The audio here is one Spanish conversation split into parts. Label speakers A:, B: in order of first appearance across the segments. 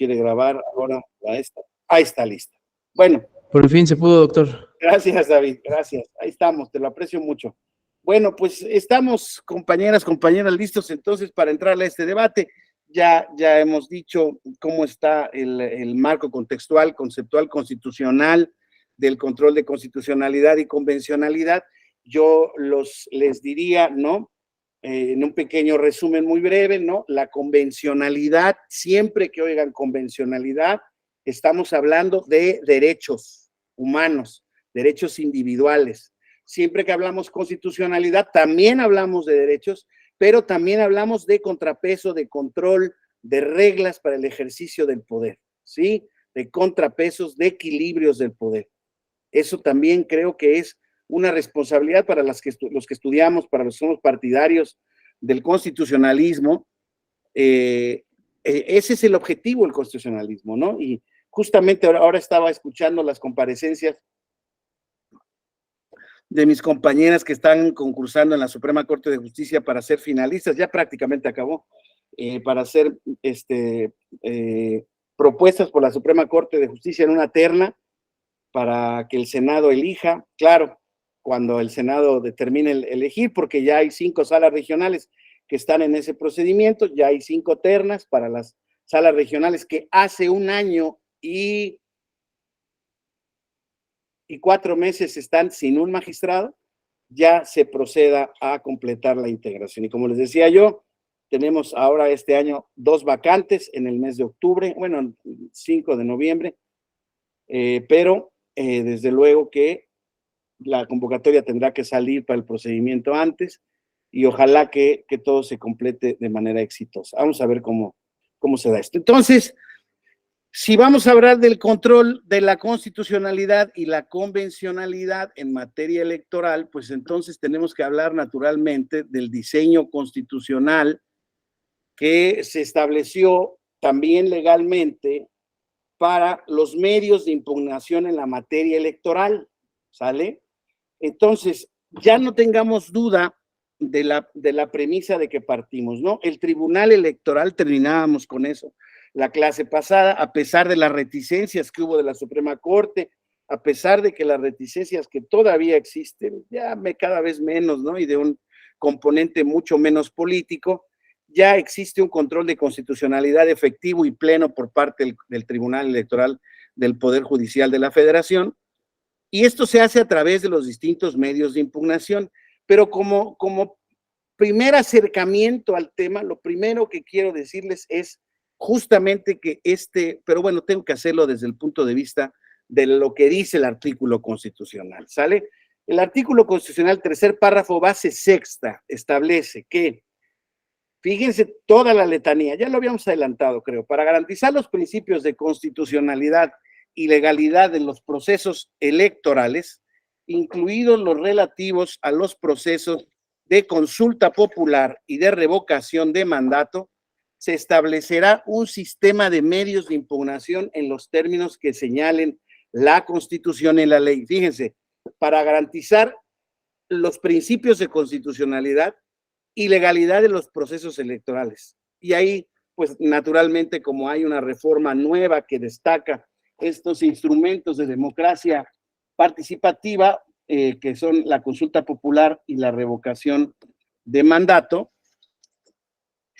A: quiere grabar ahora a esta. Ahí está lista. Bueno.
B: Por fin se pudo, doctor.
A: Gracias, David, gracias. Ahí estamos, te lo aprecio mucho. Bueno, pues estamos, compañeras, listos entonces para entrar a este debate. Ya hemos dicho cómo está el marco contextual, conceptual, constitucional del control de constitucionalidad y convencionalidad. Yo les diría, ¿no? En un pequeño resumen muy breve, ¿no? La convencionalidad, siempre que oigan convencionalidad, estamos hablando de derechos humanos, derechos individuales. Siempre que hablamos constitucionalidad, también hablamos de derechos, pero también hablamos de contrapeso, de control, de reglas para el ejercicio del poder, ¿sí? De contrapesos, de equilibrios del poder. Eso también creo que es una responsabilidad para los que estudiamos, para los que somos partidarios del constitucionalismo. Ese es el objetivo del constitucionalismo, ¿no? Y justamente ahora estaba escuchando las comparecencias de mis compañeras que están concursando en la Suprema Corte de Justicia para ser finalistas, ya prácticamente acabó, para ser propuestas por la Suprema Corte de Justicia en una terna para que el Senado elija, claro, cuando el Senado determine elegir, porque ya hay 5 salas regionales que están en ese procedimiento, ya hay 5 ternas para las salas regionales que hace un año y 4 meses están sin un magistrado, ya se proceda a completar la integración. Y como les decía yo, tenemos ahora este año 2 vacantes en el mes de octubre, bueno, 5 de noviembre, pero desde luego que la convocatoria tendrá que salir para el procedimiento antes y ojalá que todo se complete de manera exitosa. Vamos a ver cómo se da esto. Entonces, si vamos a hablar del control de la constitucionalidad y la convencionalidad en materia electoral, pues entonces tenemos que hablar naturalmente del diseño constitucional que se estableció también legalmente para los medios de impugnación en la materia electoral, ¿sale? Entonces, ya no tengamos duda de la premisa de que partimos, ¿no? El Tribunal Electoral, terminábamos con eso la clase pasada, a pesar de las reticencias que hubo de la Suprema Corte, a pesar de que las reticencias que todavía existen, ya cada vez menos, ¿no? Y de un componente mucho menos político, ya existe un control de constitucionalidad efectivo y pleno por parte del Tribunal Electoral del Poder Judicial de la Federación, y esto se hace a través de los distintos medios de impugnación, pero como primer acercamiento al tema, lo primero que quiero decirles es justamente que pero bueno, tengo que hacerlo desde el punto de vista de lo que dice el artículo constitucional, ¿sale? El artículo constitucional, tercer párrafo, base sexta, establece que, fíjense toda la letanía, ya lo habíamos adelantado, creo, para garantizar los principios de constitucionalidad y legalidad en los procesos electorales, incluidos los relativos a los procesos de consulta popular y de revocación de mandato, se establecerá un sistema de medios de impugnación en los términos que señalen la Constitución y la ley. Fíjense, para garantizar los principios de constitucionalidad y legalidad de los procesos electorales. Y ahí, pues naturalmente, como hay una reforma nueva que destaca estos instrumentos de democracia participativa, que son la consulta popular y la revocación de mandato,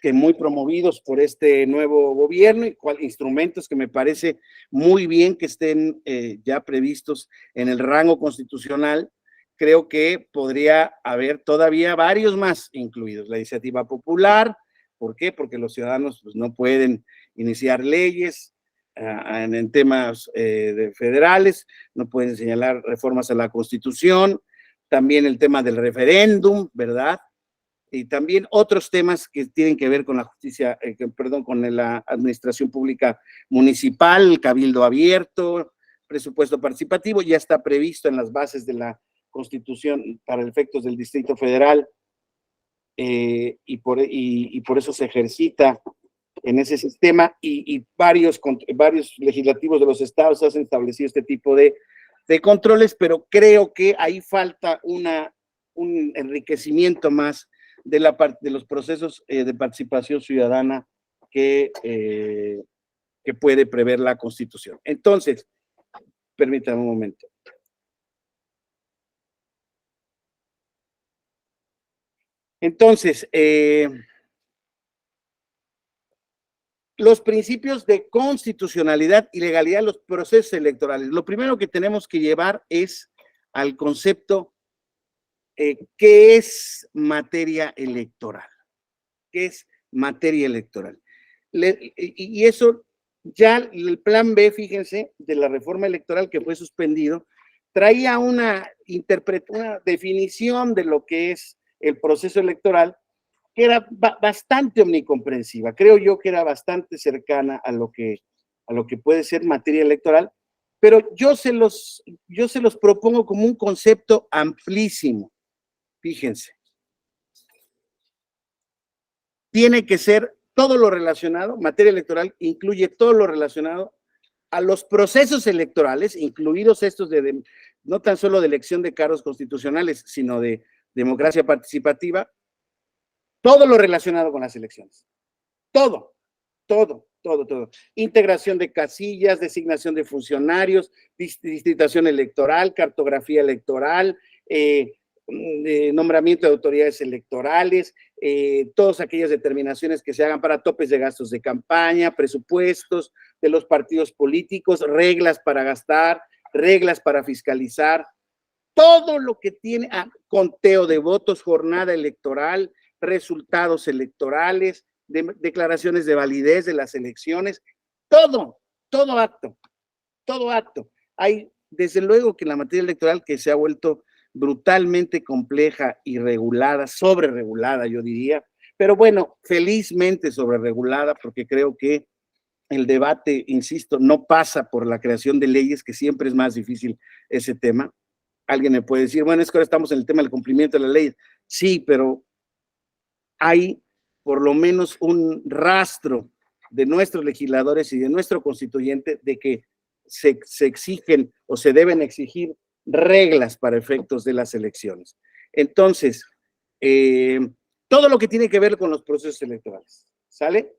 A: que muy promovidos por este nuevo gobierno, y instrumentos que me parece muy bien que estén ya previstos en el rango constitucional. Creo que podría haber todavía varios más incluidos. La iniciativa popular, ¿por qué? Porque los ciudadanos pues, no pueden iniciar leyes en temas federales, no pueden señalar reformas a la Constitución, también el tema del referéndum, ¿verdad? Y también otros temas que tienen que ver con la justicia, con la administración pública municipal, el cabildo abierto, presupuesto participativo, ya está previsto en las bases de la Constitución para efectos del Distrito Federal, y por eso se ejercita en ese sistema, y varios legislativos de los estados han establecido este tipo de controles, pero creo que ahí falta un enriquecimiento más de los procesos de participación ciudadana que que puede prever la Constitución. Entonces, permítame un momento. Entonces, los principios de constitucionalidad y legalidad de los procesos electorales. Lo primero que tenemos que llevar es al concepto, ¿qué es materia electoral? ¿Qué es materia electoral? Y eso ya el plan B, fíjense, de la reforma electoral que fue suspendido, traía una definición de lo que es el proceso electoral que era bastante omnicomprensiva. Creo yo que era bastante cercana a lo que puede ser materia electoral, pero yo se los propongo como un concepto amplísimo. Fíjense. Tiene que ser todo lo relacionado, materia electoral incluye todo lo relacionado a los procesos electorales, incluidos estos no tan solo de elección de cargos constitucionales, sino de democracia participativa, todo lo relacionado con las elecciones. Todo. Integración de casillas, designación de funcionarios, distritación electoral, cartografía electoral, nombramiento de autoridades electorales, todas aquellas determinaciones que se hagan para topes de gastos de campaña, presupuestos de los partidos políticos, reglas para gastar, reglas para fiscalizar, todo lo que tiene conteo de votos, jornada electoral, resultados electorales, declaraciones de validez de las elecciones, todo acto. Hay, desde luego que la materia electoral que se ha vuelto brutalmente compleja y regulada, sobreregulada, yo diría, pero bueno, felizmente sobreregulada, porque creo que el debate, insisto, no pasa por la creación de leyes, que siempre es más difícil ese tema. Alguien me puede decir, bueno, es que ahora estamos en el tema del cumplimiento de la ley. Sí, pero hay por lo menos un rastro de nuestros legisladores y de nuestro constituyente de que se exigen o se deben exigir reglas para efectos de las elecciones. Entonces, todo lo que tiene que ver con los procesos electorales, ¿sale?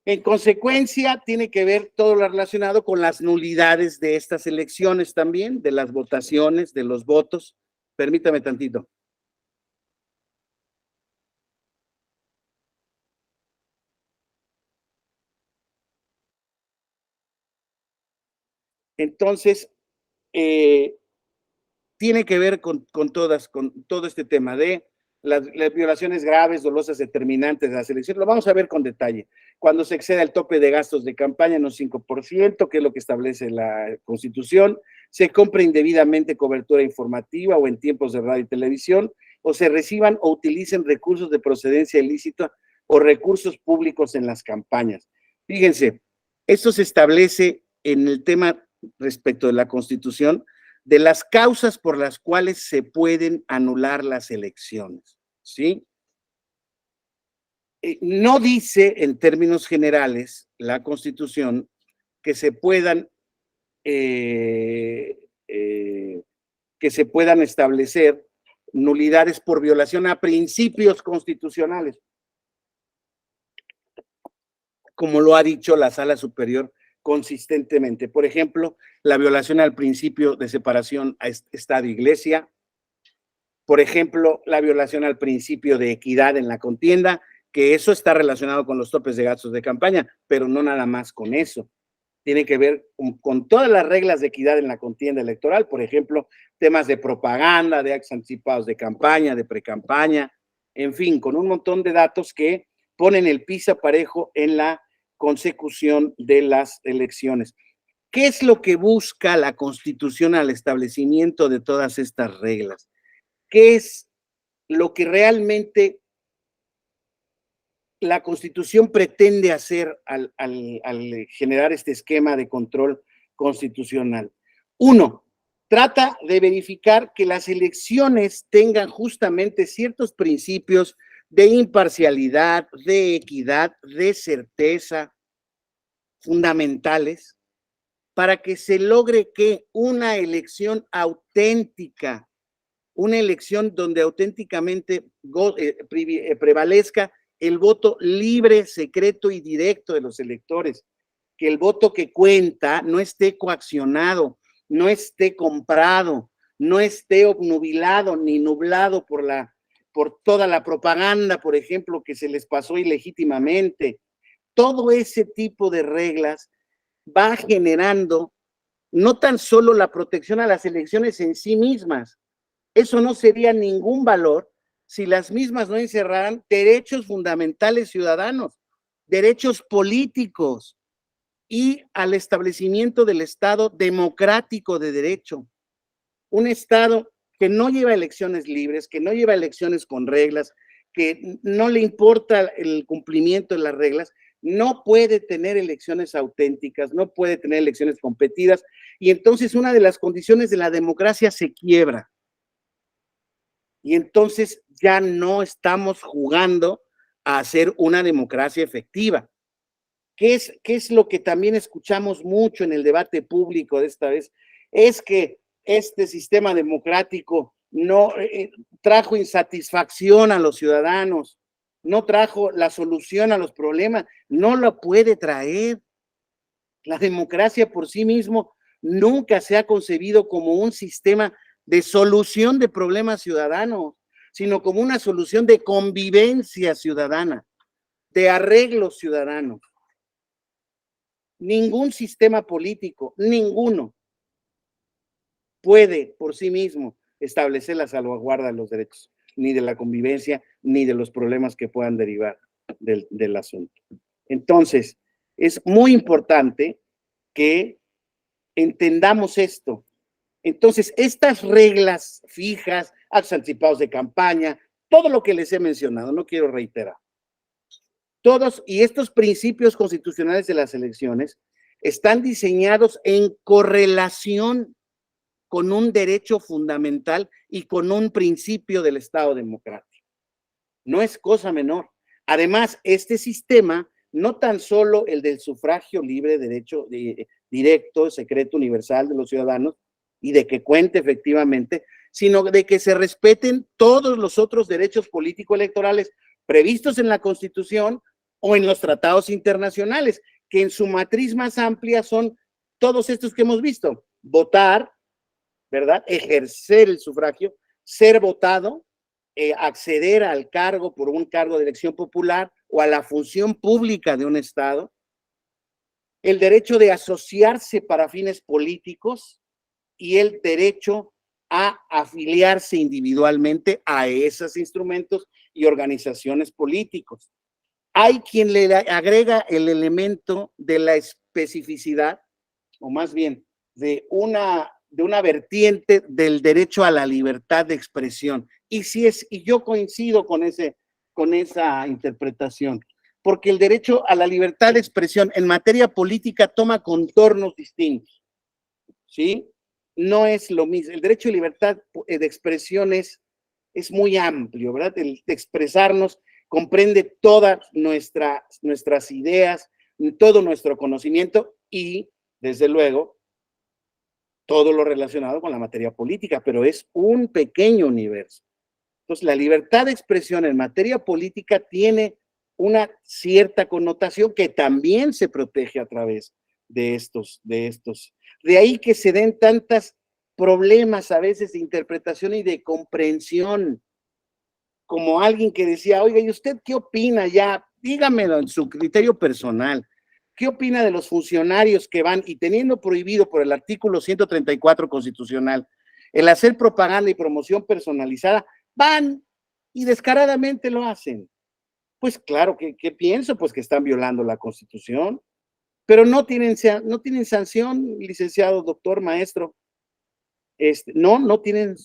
A: En consecuencia, tiene que ver todo lo relacionado con las nulidades de estas elecciones también, de las votaciones, de los votos. Permítame tantito. Entonces, tiene que ver con todo este tema de las violaciones graves, dolosas, determinantes de las elecciones. Lo vamos a ver con detalle. Cuando se exceda el tope de gastos de campaña en un 5%, que es lo que establece la Constitución, se compre indebidamente cobertura informativa o en tiempos de radio y televisión, o se reciban o utilicen recursos de procedencia ilícita o recursos públicos en las campañas. Fíjense, esto se establece en el tema respecto de la Constitución, de las causas por las cuales se pueden anular las elecciones, ¿sí? No dice en términos generales la Constitución que se puedan establecer nulidades por violación a principios constitucionales, como lo ha dicho la Sala Superior consistentemente. Por ejemplo, la violación al principio de separación a Estado-Iglesia, por ejemplo, la violación al principio de equidad en la contienda, que eso está relacionado con los topes de gastos de campaña, pero no nada más con eso. Tiene que ver con todas las reglas de equidad en la contienda electoral, por ejemplo, temas de propaganda, de actos anticipados de campaña, de precampaña, en fin, con un montón de datos que ponen el piso parejo en la consecución de las elecciones. ¿Qué es lo que busca la Constitución al establecimiento de todas estas reglas? ¿Qué es lo que realmente la Constitución pretende hacer al generar este esquema de control constitucional? Uno, trata de verificar que las elecciones tengan justamente ciertos principios de imparcialidad, de equidad, de certeza, fundamentales, para que se logre que una elección auténtica, una elección donde auténticamente prevalezca el voto libre, secreto y directo de los electores. que el voto que cuenta no esté coaccionado, no esté comprado, no esté obnubilado ni nublado por toda la propaganda, por ejemplo, que se les pasó ilegítimamente. Todo ese tipo de reglas va generando no tan solo la protección a las elecciones en sí mismas, eso no sería ningún valor si las mismas no encerraran derechos fundamentales ciudadanos, derechos políticos y al establecimiento del Estado democrático de derecho. Un Estado que no lleva elecciones libres, que no lleva elecciones con reglas, que no le importa el cumplimiento de las reglas, no puede tener elecciones auténticas, no puede tener elecciones competidas, y entonces una de las condiciones de la democracia se quiebra. Y entonces ya no estamos jugando a hacer una democracia efectiva. ¿Qué es lo que también escuchamos mucho en el debate público de esta vez? Es que este sistema democrático no trajo insatisfacción a los ciudadanos, no trajo la solución a los problemas, no lo puede traer. La democracia por sí mismo nunca se ha concebido como un sistema de solución de problemas ciudadanos, sino como una solución de convivencia ciudadana, de arreglos ciudadanos. Ningún sistema político, ninguno, puede por sí mismo establecer la salvaguarda de los derechos, ni de la convivencia, ni de los problemas que puedan derivar del asunto. Entonces, es muy importante que entendamos esto. Entonces, estas reglas fijas, actos anticipados de campaña, todo lo que les he mencionado, no quiero reiterar. Todos, y estos principios constitucionales de las elecciones están diseñados en correlación con un derecho fundamental y con un principio del Estado democrático. No es cosa menor. Además, este sistema, no tan solo el del sufragio libre, derecho directo, secreto, universal de los ciudadanos, y de que cuente efectivamente, sino de que se respeten todos los otros derechos político-electorales previstos en la Constitución o en los tratados internacionales, que en su matriz más amplia son todos estos que hemos visto: votar, ¿verdad? Ejercer el sufragio, ser votado, acceder al cargo por un cargo de elección popular o a la función pública de un Estado, el derecho de asociarse para fines políticos y el derecho a afiliarse individualmente a esos instrumentos y organizaciones políticos. Hay quien le agrega el elemento de la especificidad, o más bien de una vertiente del derecho a la libertad de expresión. Y yo coincido con esa interpretación, porque el derecho a la libertad de expresión en materia política toma contornos distintos, ¿sí? No es lo mismo. El derecho a libertad de expresión es muy amplio, ¿verdad? El de expresarnos comprende todas nuestras ideas, todo nuestro conocimiento y, desde luego, todo lo relacionado con la materia política, pero es un pequeño universo. Entonces, la libertad de expresión en materia política tiene una cierta connotación que también se protege a través de estos. De ahí que se den tantos problemas a veces de interpretación y de comprensión, como alguien que decía: oiga, ¿y usted qué opina? Ya, dígamelo en su criterio personal. ¿Qué opina de los funcionarios que van y teniendo prohibido por el artículo 134 constitucional el hacer propaganda y promoción personalizada, van y descaradamente lo hacen? Pues claro, ¿qué pienso? Pues que están violando la Constitución, pero no tienen sanción, licenciado, doctor, maestro. No tienen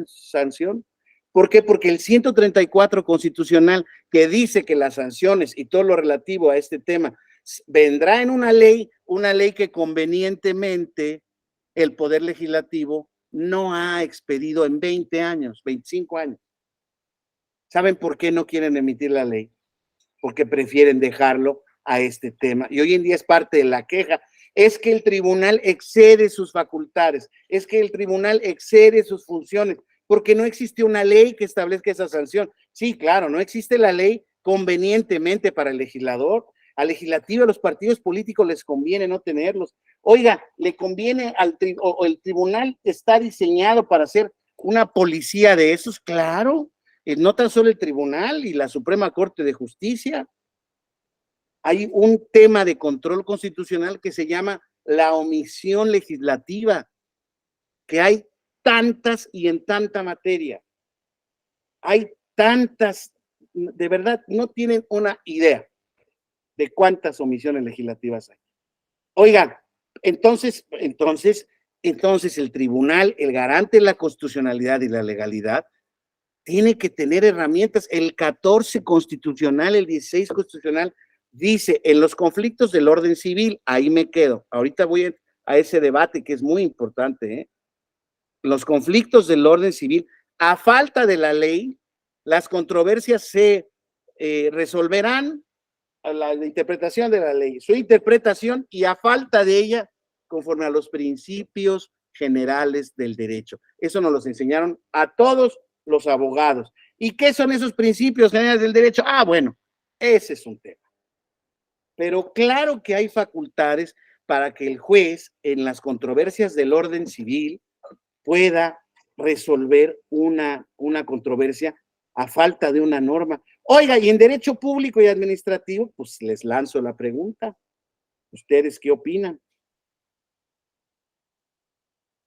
A: sanción. ¿Por qué? Porque el 134 constitucional, que dice que las sanciones y todo lo relativo a este tema vendrá en una ley que convenientemente el Poder Legislativo no ha expedido en 20 años, 25 años. ¿Saben por qué no quieren emitir la ley? Porque prefieren dejarlo a este tema. Y hoy en día es parte de la queja. Es que el tribunal excede sus facultades, es que el tribunal excede sus funciones, porque no existe una ley que establezca esa sanción. Sí, claro, no existe la ley convenientemente para el legislador. Al legislativo, a los partidos políticos les conviene no tenerlos. Oiga, le conviene o el tribunal está diseñado para ser una policía de esos, claro, no tan solo el tribunal y la Suprema Corte de Justicia. Hay un tema de control constitucional que se llama la omisión legislativa, que hay tantas y en tanta materia. Hay tantas, de verdad, no tienen una idea de cuántas omisiones legislativas hay. Oigan, entonces el tribunal, el garante de la constitucionalidad y la legalidad, tiene que tener herramientas. El 14 constitucional, el 16 constitucional, dice, en los conflictos del orden civil, ahí me quedo. Ahorita voy a ese debate que es muy importante, ¿eh? Los conflictos del orden civil, a falta de la ley, las controversias se resolverán a la interpretación de la ley, su interpretación y a falta de ella, conforme a los principios generales del derecho. Eso nos los enseñaron a todos los abogados. ¿Y qué son esos principios generales del derecho? Ah, bueno, ese es un tema. Pero claro que hay facultades para que el juez en las controversias del orden civil pueda resolver una controversia a falta de una norma. Oiga, y en derecho público y administrativo, pues les lanzo la pregunta. ¿Ustedes qué opinan?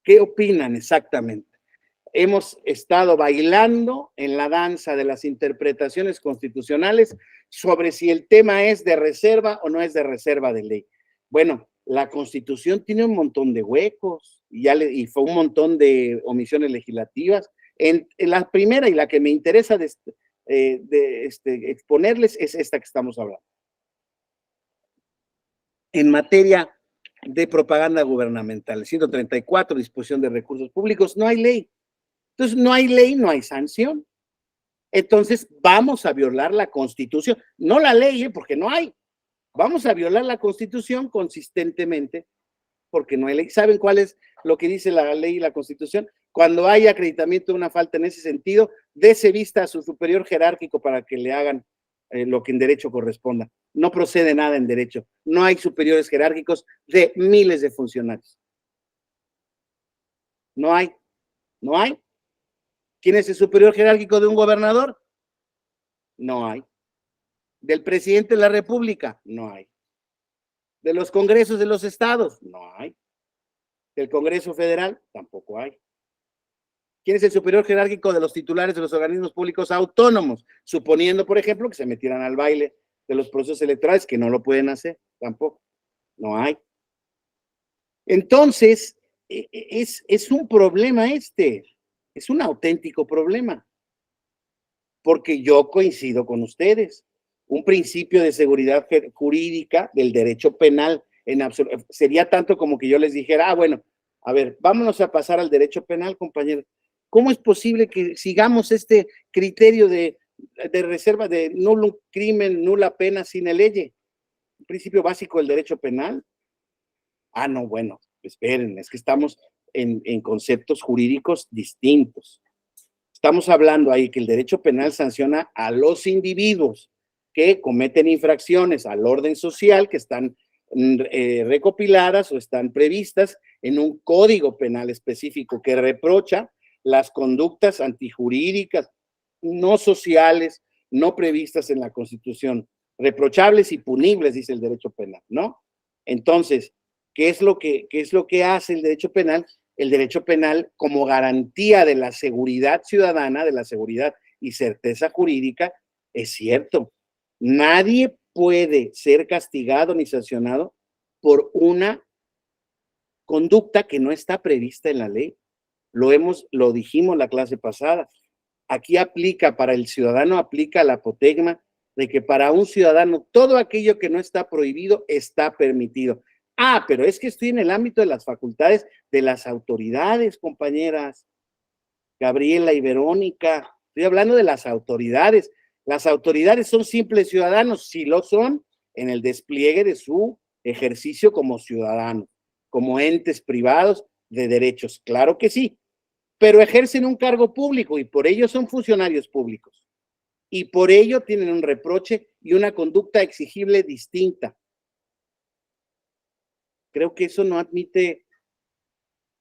A: ¿Qué opinan exactamente? Hemos estado bailando en la danza de las interpretaciones constitucionales sobre si el tema es de reserva o no es de reserva de ley. Bueno, la Constitución tiene un montón de huecos y fue un montón de omisiones legislativas. En la primera y la que me interesa exponerles es esta que estamos hablando. En materia de propaganda gubernamental, 134, disposición de recursos públicos, no hay ley. Entonces, no hay ley, no hay sanción. Entonces, vamos a violar la Constitución, no la ley, porque no hay. Vamos a violar la Constitución consistentemente porque no hay ley. ¿Saben cuál es lo que dice la ley y la Constitución? Cuando hay acreditamiento de una falta en ese sentido, dese vista a su superior jerárquico para que le hagan lo que en derecho corresponda. No procede nada en derecho. No hay superiores jerárquicos de miles de funcionarios. No hay. No hay. ¿Quién es el superior jerárquico de un gobernador? No hay. ¿Del presidente de la República? No hay. ¿De los congresos de los estados? No hay. ¿Del Congreso Federal? Tampoco hay. ¿Quién es el superior jerárquico de los titulares de los organismos públicos autónomos? Suponiendo, por ejemplo, que se metieran al baile de los procesos electorales, que no lo pueden hacer, tampoco. No hay. Entonces, es un problema es un auténtico problema, porque yo coincido con ustedes. Un principio de seguridad jurídica del derecho penal sería tanto como que yo les dijera, bueno, a ver, vámonos a pasar al derecho penal, compañeros. ¿Cómo es posible que sigamos este criterio de reserva de nulo crimen, nula pena sine lege? Un principio básico del derecho penal. Ah, no, bueno, esperen, es que estamos en conceptos jurídicos distintos. Estamos hablando ahí que el derecho penal sanciona a los individuos que cometen infracciones al orden social, que están recopiladas o están previstas en un código penal específico que reprocha las conductas antijurídicas, no sociales, no previstas en la Constitución, reprochables y punibles, dice el derecho penal, ¿no? Entonces, ¿qué es lo que hace el derecho penal? El derecho penal, como garantía de la seguridad ciudadana, de la seguridad y certeza jurídica, es cierto. Nadie puede ser castigado ni sancionado por una conducta que no está prevista en la ley. Lo dijimos la clase pasada. Aquí aplica, para el ciudadano aplica la apotegma de que para un ciudadano todo aquello que no está prohibido está permitido. Ah, pero es que estoy en el ámbito de las facultades de las autoridades, compañeras Gabriela y Verónica. Estoy hablando de las autoridades. Las autoridades son simples ciudadanos, sí lo son, en el despliegue de su ejercicio como ciudadanos, como entes privados de derechos. Claro que sí, pero ejercen un cargo público y por ello son funcionarios públicos. y por ello tienen un reproche y una conducta exigible distinta. Creo que eso no admite,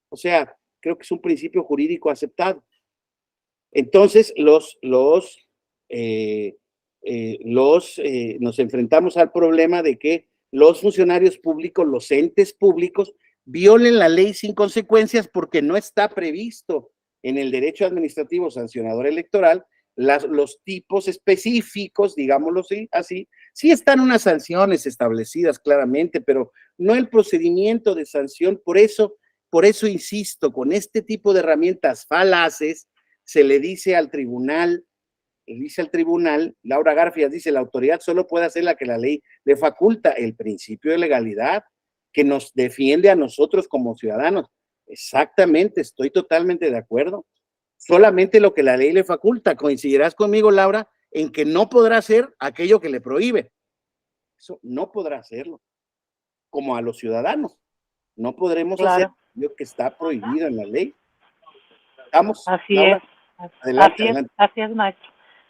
A: o sea, creo que es un principio jurídico aceptado. Entonces, nos enfrentamos al problema de que los funcionarios públicos, los entes públicos, violen la ley sin consecuencias porque no está previsto en el derecho administrativo sancionador electoral los tipos específicos, digámoslo así, sí están unas sanciones establecidas claramente, pero no el procedimiento de sanción. Por eso insisto, con este tipo de herramientas falaces, se le dice al tribunal, Laura Garfias dice, la autoridad solo puede hacer la que la ley le faculta, el principio de legalidad que nos defiende a nosotros como ciudadanos. Exactamente, estoy totalmente de acuerdo. Solamente lo que la ley le faculta. Coincidirás conmigo, Laura, en que no podrá hacer aquello que le prohíbe. Eso no podrá hacerlo. Como a los ciudadanos. No podremos hacer lo que está prohibido en la ley. ¿Estamos,
C: Así
A: Laura?
C: es.
A: Adelante.
C: Así es, maestro.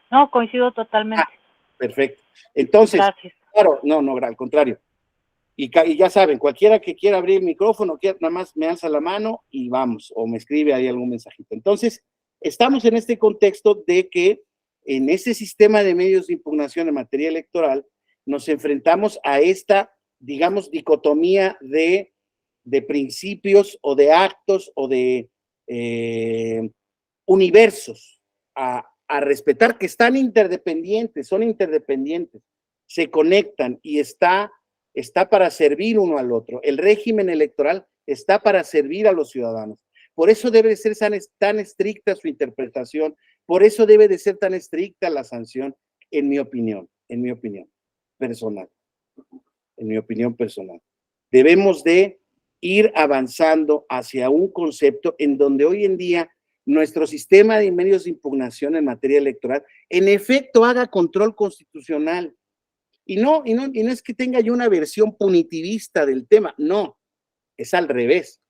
C: No, coincido totalmente.
A: Perfecto. Entonces,
C: gracias.
A: Claro, no, al contrario. Y ya saben, cualquiera que quiera abrir el micrófono, nada más me alza la mano y vamos, o me escribe ahí algún mensajito. Entonces, estamos en este contexto de que en este sistema de medios de impugnación en materia electoral, nos enfrentamos a esta, digamos, dicotomía de principios o de actos o de universos a respetar, que están interdependientes, son interdependientes, se conectan y está para servir uno al otro. El régimen electoral está para servir a los ciudadanos. Por eso debe de ser tan estricta su interpretación, por eso debe de ser tan estricta la sanción, en mi opinión personal. Debemos de ir avanzando hacia un concepto en donde hoy en día nuestro sistema de medios de impugnación en materia electoral, en efecto, haga control constitucional. Y no es que tenga yo una versión punitivista del tema, no, es al revés.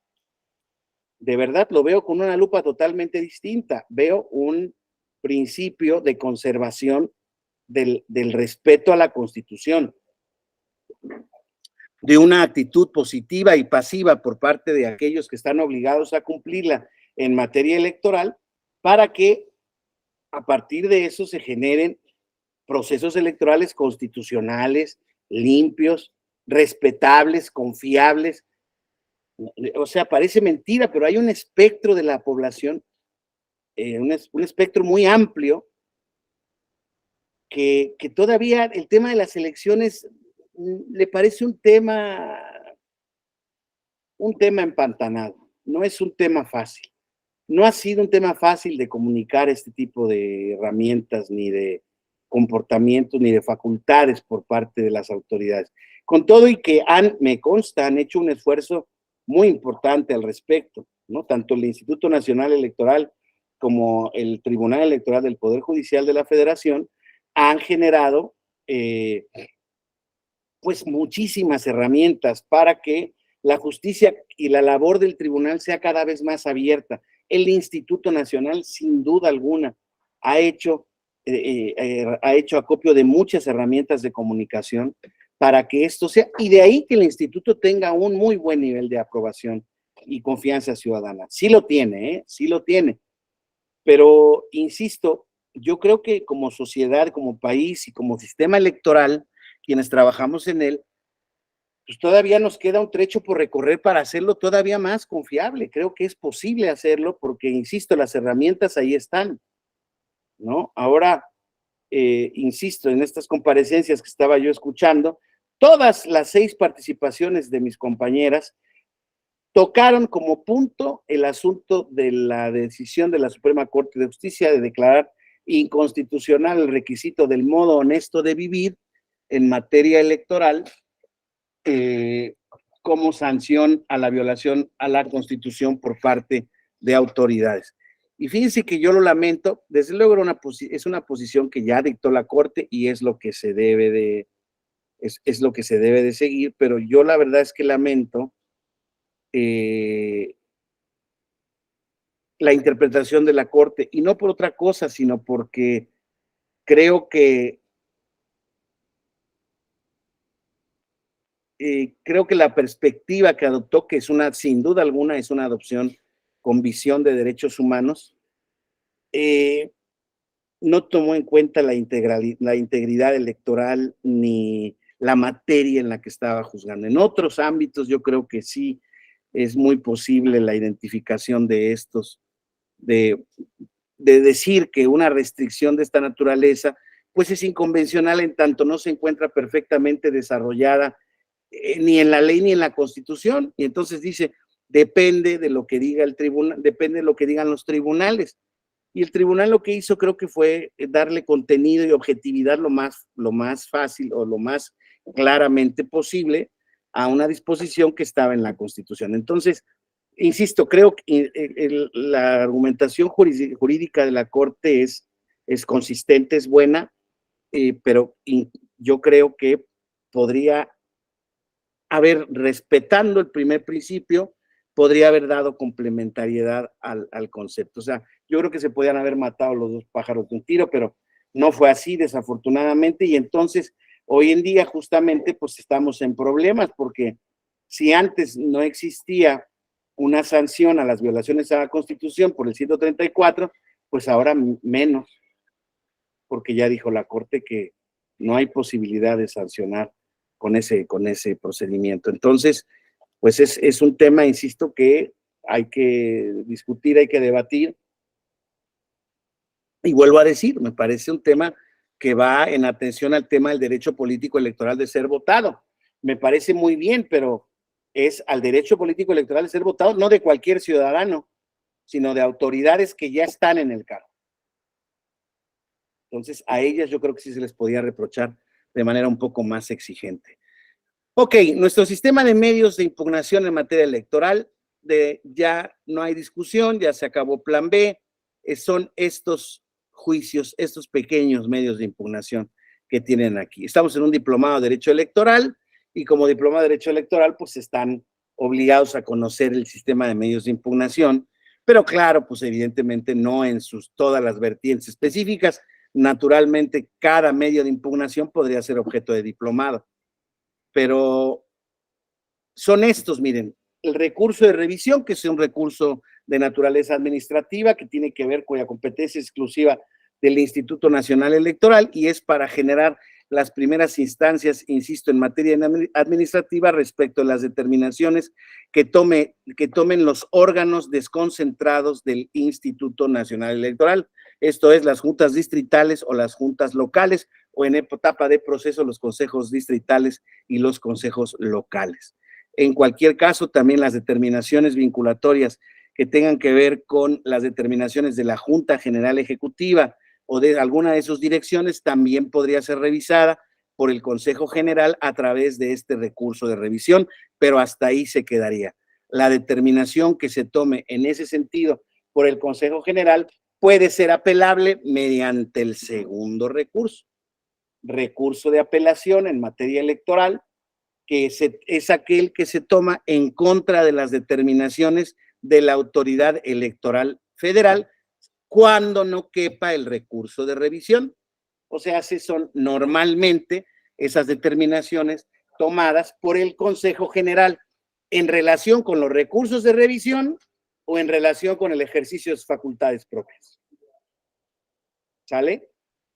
A: De verdad lo veo con una lupa totalmente distinta. Veo un principio de conservación del respeto a la Constitución, de una actitud positiva y pasiva por parte de aquellos que están obligados a cumplirla en materia electoral, para que a partir de eso se generen procesos electorales constitucionales, limpios, respetables, confiables. O sea, parece mentira, pero hay un espectro de la población, un espectro muy amplio, que todavía el tema de las elecciones le parece un tema empantanado, no es un tema fácil. No ha sido un tema fácil de comunicar este tipo de herramientas, ni de comportamientos, ni de facultades por parte de las autoridades. Con todo y que me consta, han hecho un esfuerzo muy importante al respecto, ¿no? Tanto el Instituto Nacional Electoral como el Tribunal Electoral del Poder Judicial de la Federación han generado pues muchísimas herramientas para que la justicia y la labor del tribunal sea cada vez más abierta. El Instituto Nacional, sin duda alguna, ha hecho acopio de muchas herramientas de comunicación para que esto sea, y de ahí que el instituto tenga un muy buen nivel de aprobación y confianza ciudadana. Sí lo tiene, sí lo tiene. Pero, insisto, yo creo que como sociedad, como país y como sistema electoral, quienes trabajamos en él, pues todavía nos queda un trecho por recorrer para hacerlo todavía más confiable. Creo que es posible hacerlo porque, insisto, las herramientas ahí están, ¿no? Ahora, insisto, en estas comparecencias que estaba yo escuchando, todas las 6 participaciones de mis compañeras tocaron como punto el asunto de la decisión de la Suprema Corte de Justicia de declarar inconstitucional el requisito del modo honesto de vivir en materia electoral, como sanción a la violación a la Constitución por parte de autoridades. Y fíjense que yo lo lamento, desde luego es una posición que ya dictó la Corte y es lo que se debe de seguir, pero yo la verdad es que lamento la interpretación de la Corte, y no por otra cosa, sino porque creo que la perspectiva que adoptó, que es sin duda alguna, es una adopción con visión de derechos humanos, no tomó en cuenta la integridad electoral ni la materia en la que estaba juzgando. En otros ámbitos yo creo que sí es muy posible la identificación de estos, de decir que una restricción de esta naturaleza pues es inconvencional en tanto no se encuentra perfectamente desarrollada ni en la ley ni en la Constitución, y entonces dice, depende de lo que diga el tribunal, depende de lo que digan los tribunales. Y el tribunal lo que hizo creo que fue darle contenido y objetividad lo más fácil o lo más claramente posible a una disposición que estaba en la Constitución. Entonces, insisto, creo que la argumentación jurídica de la Corte es consistente, es buena, pero yo creo que podría haber, respetando el primer principio, podría haber dado complementariedad al concepto. O sea, yo creo que se podían haber matado los dos pájaros de un tiro, pero no fue así, desafortunadamente, y entonces hoy en día justamente pues estamos en problemas, porque si antes no existía una sanción a las violaciones a la Constitución por el 134, pues ahora menos, porque ya dijo la Corte que no hay posibilidad de sancionar con ese procedimiento. Entonces, pues es un tema, insisto, que hay que discutir, hay que debatir. Y vuelvo a decir, me parece un tema que va en atención al tema del derecho político electoral de ser votado. Me parece muy bien, pero es al derecho político electoral de ser votado, no de cualquier ciudadano, sino de autoridades que ya están en el cargo. Entonces, a ellas yo creo que sí se les podía reprochar de manera un poco más exigente. Ok, nuestro sistema de medios de impugnación en materia electoral, ya no hay discusión, ya se acabó plan B, son estos juicios, estos pequeños medios de impugnación que tienen aquí. Estamos en un diplomado de Derecho Electoral y como diplomado de Derecho Electoral, pues están obligados a conocer el sistema de medios de impugnación, pero claro, pues evidentemente no en todas las vertientes específicas. Naturalmente, cada medio de impugnación podría ser objeto de diplomado. Pero son estos, miren, el recurso de revisión, que es un recurso de naturaleza administrativa que tiene que ver con la competencia exclusiva del Instituto Nacional Electoral y es para generar las primeras instancias, insisto, en materia administrativa respecto a las determinaciones que tomen los órganos desconcentrados del Instituto Nacional Electoral. Esto es las juntas distritales o las juntas locales, o en etapa de proceso los consejos distritales y los consejos locales. En cualquier caso, también las determinaciones vinculatorias que tengan que ver con las determinaciones de la Junta General Ejecutiva o de alguna de sus direcciones también podría ser revisada por el Consejo General a través de este recurso de revisión, pero hasta ahí se quedaría. La determinación que se tome en ese sentido por el Consejo General puede ser apelable mediante el segundo recurso de apelación en materia electoral, que es aquel que se toma en contra de las determinaciones de la autoridad electoral federal cuando no quepa el recurso de revisión. O sea, son normalmente esas determinaciones tomadas por el Consejo General en relación con los recursos de revisión o en relación con el ejercicio de sus facultades propias. ¿Sale?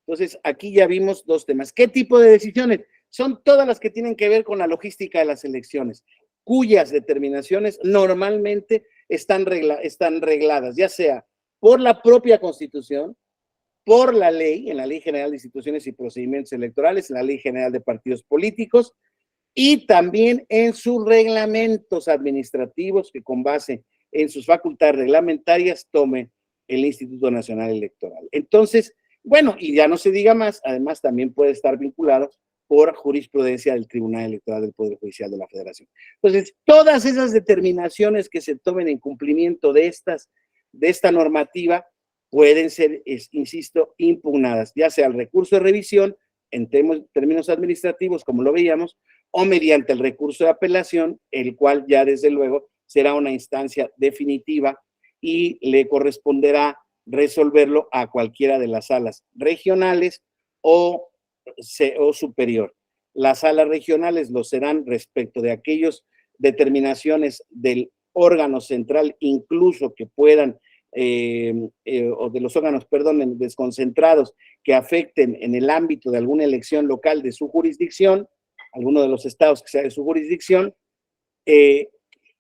A: Entonces, aquí ya vimos dos temas. ¿Qué tipo de decisiones? Son todas las que tienen que ver con la logística de las elecciones, cuyas determinaciones normalmente están regladas, ya sea por la propia Constitución, por la ley, en la Ley General de Instituciones y Procedimientos Electorales, en la Ley General de Partidos Políticos, y también en sus reglamentos administrativos que con base en sus facultades reglamentarias tome el Instituto Nacional Electoral. Entonces, bueno, y ya no se diga más, además también puede estar vinculado por jurisprudencia del Tribunal Electoral del Poder Judicial de la Federación. Entonces, todas esas determinaciones que se tomen en cumplimiento de esta normativa pueden ser, insisto, impugnadas, ya sea el recurso de revisión en términos administrativos, como lo veíamos, o mediante el recurso de apelación, el cual ya desde luego será una instancia definitiva y le corresponderá resolverlo a cualquiera de las salas regionales o superior. Las salas regionales lo serán respecto de aquellas determinaciones del órgano central, incluso que puedan, o de los órganos, perdón, desconcentrados, que afecten en el ámbito de alguna elección local de su jurisdicción, alguno de los estados que sea de su jurisdicción, y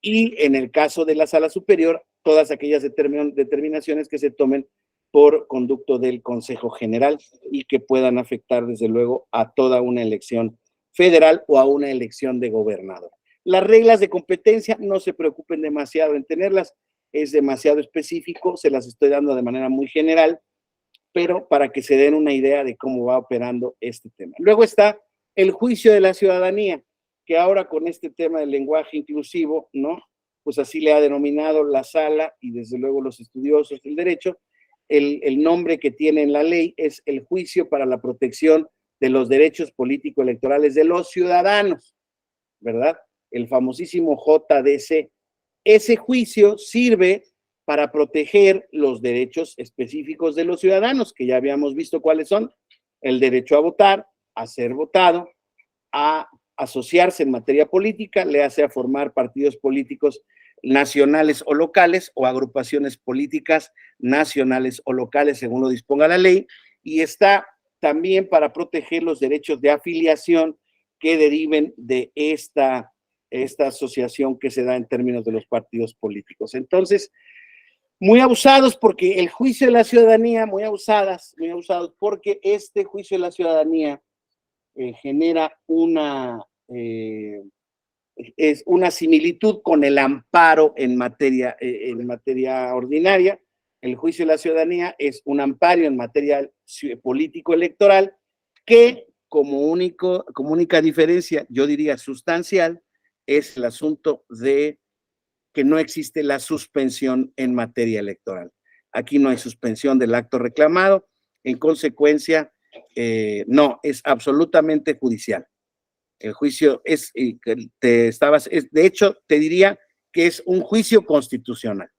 A: en el caso de la sala superior, todas aquellas determinaciones que se tomen por conducto del Consejo General y que puedan afectar, desde luego, a toda una elección federal o a una elección de gobernador. Las reglas de competencia, no se preocupen demasiado en tenerlas, es demasiado específico, se las estoy dando de manera muy general, pero para que se den una idea de cómo va operando este tema. Luego está el juicio de la ciudadanía, que ahora con este tema del lenguaje inclusivo, ¿no? Pues así le ha denominado la sala y desde luego los estudiosos del derecho. El nombre que tiene en la ley es el juicio para la protección de los derechos político-electorales de los ciudadanos, ¿verdad? El famosísimo JDC. Ese juicio sirve para proteger los derechos específicos de los ciudadanos, que ya habíamos visto cuáles son: el derecho a votar, a ser votado, a asociarse en materia política, le hace a formar partidos políticos nacionales o locales o agrupaciones políticas nacionales o locales, según lo disponga la ley, y está también para proteger los derechos de afiliación que deriven de esta asociación que se da en términos de los partidos políticos. Entonces, muy abusados porque el juicio de la ciudadanía, muy abusados porque este juicio de la ciudadanía genera es una similitud con el amparo en materia ordinaria. El juicio de la ciudadanía es un amparo en materia político-electoral que, como única diferencia, yo diría sustancial, es el asunto de que no existe la suspensión en materia electoral. Aquí no hay suspensión del acto reclamado, en consecuencia, no, es absolutamente judicial. El juicio de hecho, te diría que es un juicio constitucional,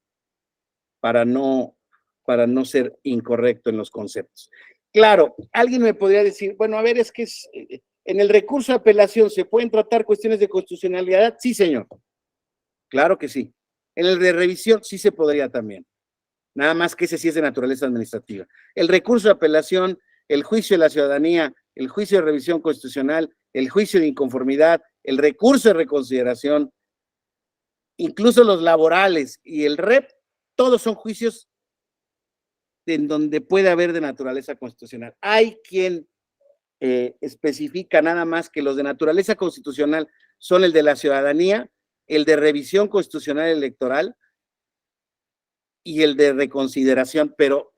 A: para no ser incorrecto en los conceptos. Claro, alguien me podría decir, bueno, a ver, es que en el recurso de apelación ¿se pueden tratar cuestiones de constitucionalidad? Sí, señor. Claro que sí. En el de revisión sí se podría también. Nada más que ese sí es de naturaleza administrativa. El recurso de apelación, el juicio de la ciudadanía, el juicio de revisión constitucional, el juicio de inconformidad, el recurso de reconsideración, incluso los laborales y el REP, todos son juicios en donde puede haber de naturaleza constitucional. Hay quien especifica nada más que los de naturaleza constitucional son el de la ciudadanía, el de revisión constitucional electoral y el de reconsideración, pero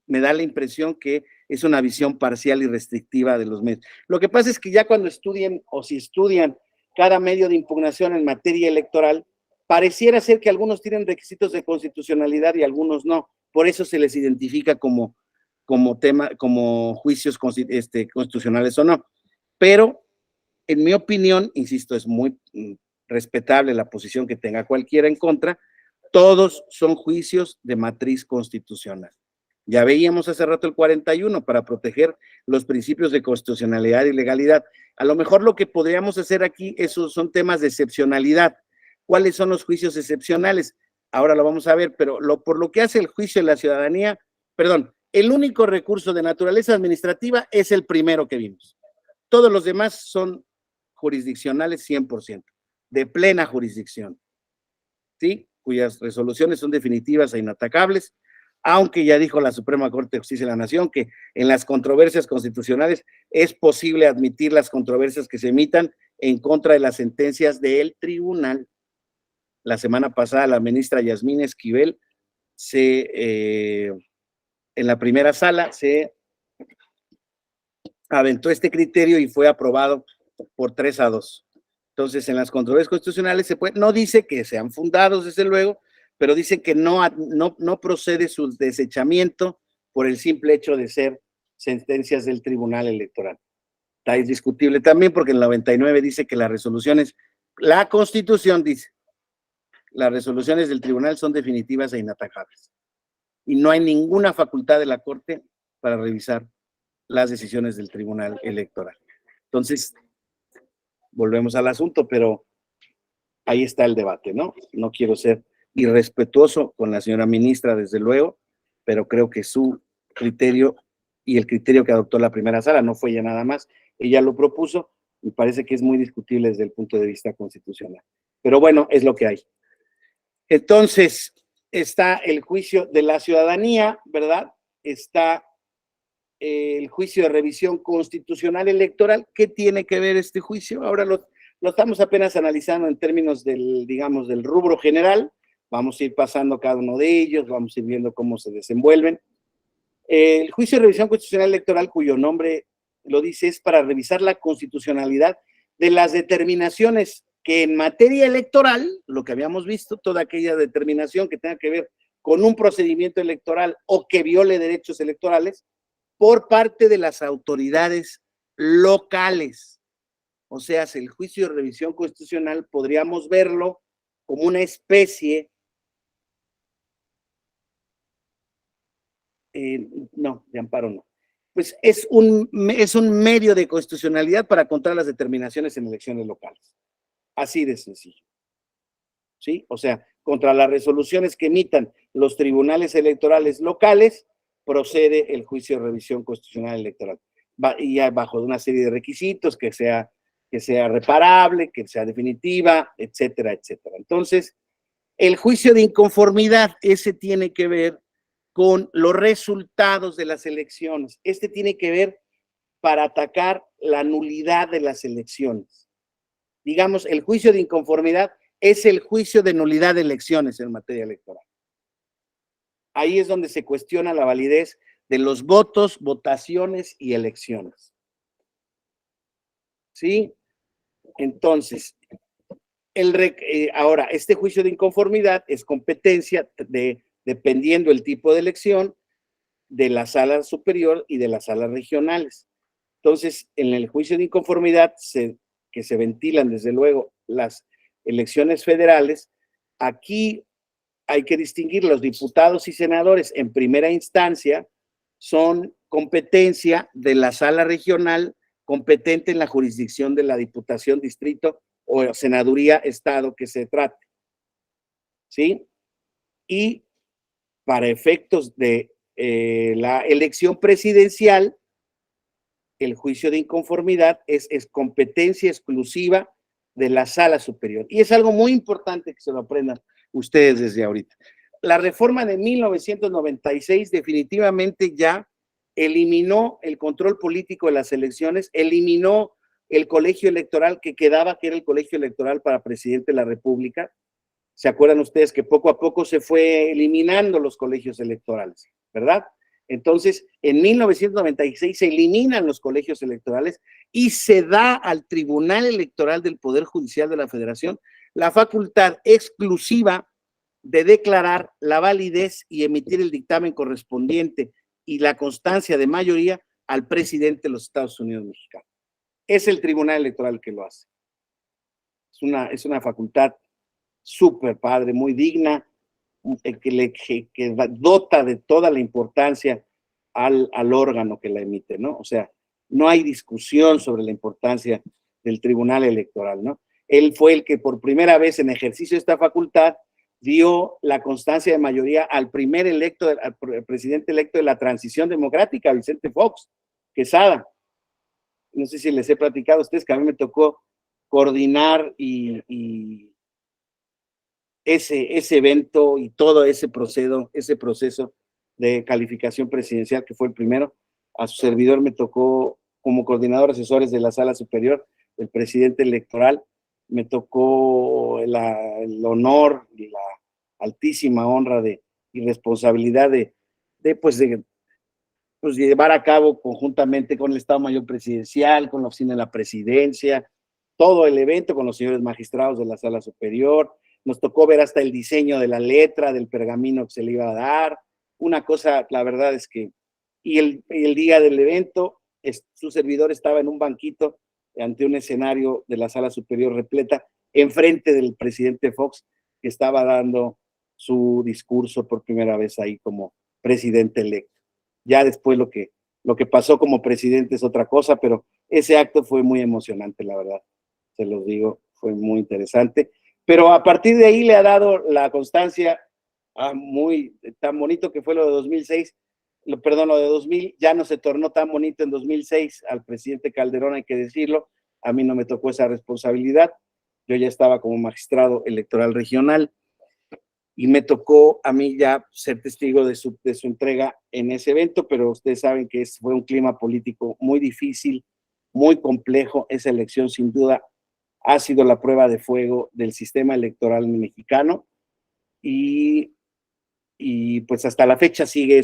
A: me da la impresión que es una visión parcial y restrictiva de los medios. Lo que pasa es que ya cuando estudien o si estudian cada medio de impugnación en materia electoral, pareciera ser que algunos tienen requisitos de constitucionalidad y algunos no. Por eso se les identifica como juicios constitucionales o no. Pero, en mi opinión, insisto, es muy respetable la posición que tenga cualquiera en contra, todos son juicios de matriz constitucional. Ya veíamos hace rato el 41 para proteger los principios de constitucionalidad y legalidad. A lo mejor lo que podríamos hacer aquí, esos son temas de excepcionalidad. ¿Cuáles son los juicios excepcionales? Ahora lo vamos a ver, pero por lo que hace el juicio de la ciudadanía, perdón, el único recurso de naturaleza administrativa es el primero que vimos. Todos los demás son jurisdiccionales 100%, de plena jurisdicción, ¿sí? Cuyas resoluciones son definitivas e inatacables, aunque ya dijo la Suprema Corte de Justicia de la Nación que en las controversias constitucionales es posible admitir las controversias que se emitan en contra de las sentencias del tribunal. La semana pasada la ministra Yasmín Esquivel en la primera sala se aventó este criterio y fue aprobado por 3-2. Entonces, en las controversias constitucionales no dice que sean fundados, desde luego, pero dice que no procede su desechamiento por el simple hecho de ser sentencias del Tribunal Electoral. Está indiscutible también porque en el 99 dice que las resoluciones, la Constitución dice, las resoluciones del tribunal son definitivas e inatacables. Y no hay ninguna facultad de la Corte para revisar las decisiones del Tribunal Electoral. Entonces, volvemos al asunto, pero ahí está el debate, ¿no? No quiero ser irrespetuoso con la señora ministra, desde luego, pero creo que su criterio y el criterio que adoptó la primera sala no fue ella nada más, ella lo propuso, me parece que es muy discutible desde el punto de vista constitucional. Pero bueno, es lo que hay. Entonces, está el juicio de la ciudadanía, ¿verdad? Está el juicio de revisión constitucional electoral. ¿Qué tiene que ver este juicio? Ahora lo estamos apenas analizando en términos del, digamos, del rubro general. Vamos a ir pasando cada uno de ellos, vamos a ir viendo cómo se desenvuelven. El juicio de revisión constitucional electoral, cuyo nombre lo dice, es para revisar la constitucionalidad de las determinaciones que en materia electoral, lo que habíamos visto, toda aquella determinación que tenga que ver con un procedimiento electoral o que viole derechos electorales por parte de las autoridades locales. O sea, el juicio de revisión constitucional podríamos verlo como una especie, no, de amparo no, pues es un medio de constitucionalidad para controlar las determinaciones en elecciones locales. Así de sencillo. ¿Sí? O sea, contra las resoluciones que emitan los tribunales electorales locales, procede el juicio de revisión constitucional electoral. Y bajo una serie de requisitos, que sea reparable, que sea definitiva, etcétera, etcétera. Entonces, el juicio de inconformidad, ese tiene que ver con los resultados de las elecciones. Este tiene que ver para atacar la nulidad de las elecciones. Digamos, el juicio de inconformidad es el juicio de nulidad de elecciones en materia electoral. Ahí es donde se cuestiona la validez de los votos, votaciones y elecciones. ¿Sí? Entonces, ahora, este juicio de inconformidad es competencia dependiendo el tipo de elección, de la sala superior y de las salas regionales. Entonces, en el juicio de inconformidad, que se ventilan desde luego las elecciones federales, aquí hay que distinguir: los diputados y senadores en primera instancia son competencia de la sala regional competente en la jurisdicción de la diputación, distrito o senaduría, estado que se trate. ¿Sí? Y para efectos de la elección presidencial, el juicio de inconformidad es competencia exclusiva de la sala superior. Y es algo muy importante que se lo aprendan ustedes desde ahorita. La reforma de 1996 definitivamente ya eliminó el control político de las elecciones, eliminó el colegio electoral que quedaba, que era el colegio electoral para presidente de la República. ¿Se acuerdan ustedes que poco a poco se fue eliminando los colegios electorales, verdad? Entonces, en 1996 se eliminan los colegios electorales y se da al Tribunal Electoral del Poder Judicial de la Federación la facultad exclusiva de declarar la validez y emitir el dictamen correspondiente y la constancia de mayoría al presidente de los Estados Unidos mexicanos. Es el Tribunal Electoral que lo hace. Es una facultad súper padre, muy digna, que dota de toda la importancia al órgano que la emite, ¿no? O sea, no hay discusión sobre la importancia del Tribunal Electoral, ¿no? Él fue el que por primera vez en ejercicio de esta facultad dio la constancia de mayoría al primer electo, al presidente electo de la transición democrática, Vicente Fox Quesada. No sé si les he platicado a ustedes que a mí me tocó coordinar ese evento y todo ese proceso de calificación presidencial, que fue el primero. A su servidor me tocó como coordinador asesores de la sala superior, el presidente electoral. Me tocó el honor y la altísima honra y responsabilidad de llevar a cabo conjuntamente con el Estado Mayor Presidencial, con la Oficina de la Presidencia, todo el evento con los señores magistrados de la sala superior. Nos tocó ver hasta el diseño de la letra, del pergamino que se le iba a dar. Una cosa, la verdad es que, y el día del evento, su servidor estaba en un banquito ante un escenario de la sala superior repleta, enfrente del presidente Fox, que estaba dando su discurso por primera vez ahí como presidente electo. Ya después lo que Lo que pasó como presidente es otra cosa, pero ese acto fue muy emocionante, la verdad. Se los digo, fue muy interesante. Pero a partir de ahí le ha dado la constancia muy tan bonito que fue lo de 2006, perdón, lo de 2000, ya no se tornó tan bonito en 2006 al presidente Calderón, hay que decirlo. A mí no me tocó esa responsabilidad. Yo ya estaba como magistrado electoral regional y me tocó a mí ya ser testigo de su entrega en ese evento, pero ustedes saben que fue un clima político muy difícil, muy complejo. Esa elección sin duda ha sido la prueba de fuego del sistema electoral mexicano y pues hasta la fecha sigue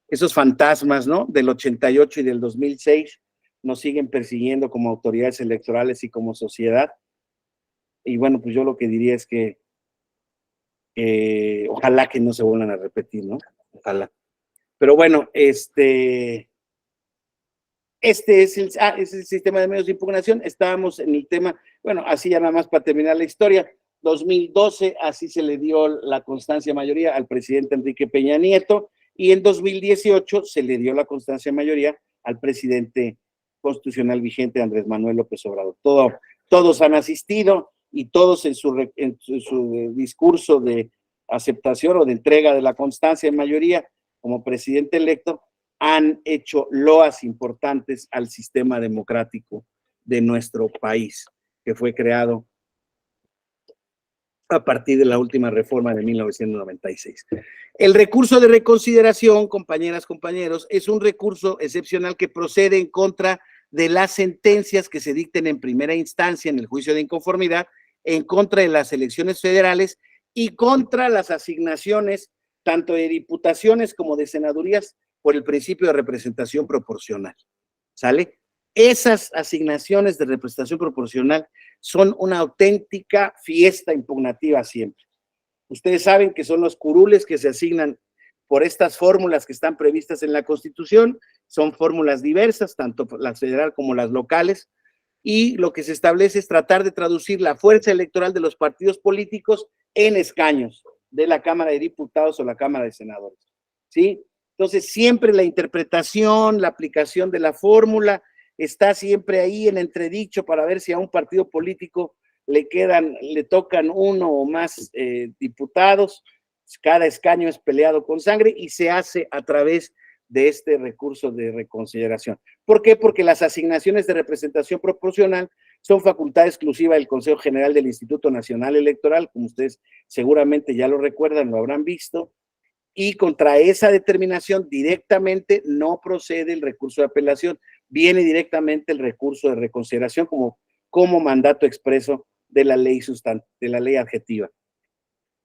A: esos fantasmas, ¿no? Del 88 y del 2006 nos siguen persiguiendo como autoridades electorales y como sociedad. Y bueno, pues yo lo que diría es que ojalá que no se vuelvan a repetir, ¿no? Ojalá. Pero bueno, este es el sistema de medios de impugnación. Estábamos en el tema, bueno, así ya nada más para terminar la historia. 2012, así se le dio la constancia mayoría al presidente Enrique Peña Nieto, y en 2018 se le dio la constancia mayoría al presidente constitucional vigente Andrés Manuel López Obrador. Todos han asistido y todos en su discurso de aceptación o de entrega de la constancia en mayoría como presidente electo han hecho loas importantes al sistema democrático de nuestro país, que fue creado a partir de la última reforma de 1996. El recurso de reconsideración, compañeras, compañeros, es un recurso excepcional que procede en contra de las sentencias que se dicten en primera instancia en el juicio de inconformidad, en contra de las elecciones federales y contra las asignaciones tanto de diputaciones como de senadurías por el principio de representación proporcional. ¿Sale? Esas asignaciones de representación proporcional son una auténtica fiesta impugnativa siempre. Ustedes saben que son los curules que se asignan por estas fórmulas que están previstas en la Constitución. Son fórmulas diversas, tanto la federal como las locales, y lo que se establece es tratar de traducir la fuerza electoral de los partidos políticos en escaños de la Cámara de Diputados o la Cámara de Senadores, ¿sí? Entonces, siempre la interpretación, la aplicación de la fórmula está siempre ahí en entredicho para ver si a un partido político le tocan uno o más diputados. Cada escaño es peleado con sangre y se hace a través de este recurso de reconsideración. ¿Por qué? Porque las asignaciones de representación proporcional son facultad exclusiva del Consejo General del Instituto Nacional Electoral, como ustedes seguramente ya lo recuerdan, lo habrán visto, y contra esa determinación directamente no procede el recurso de apelación, viene directamente el recurso de reconsideración como mandato expreso de la ley adjetiva.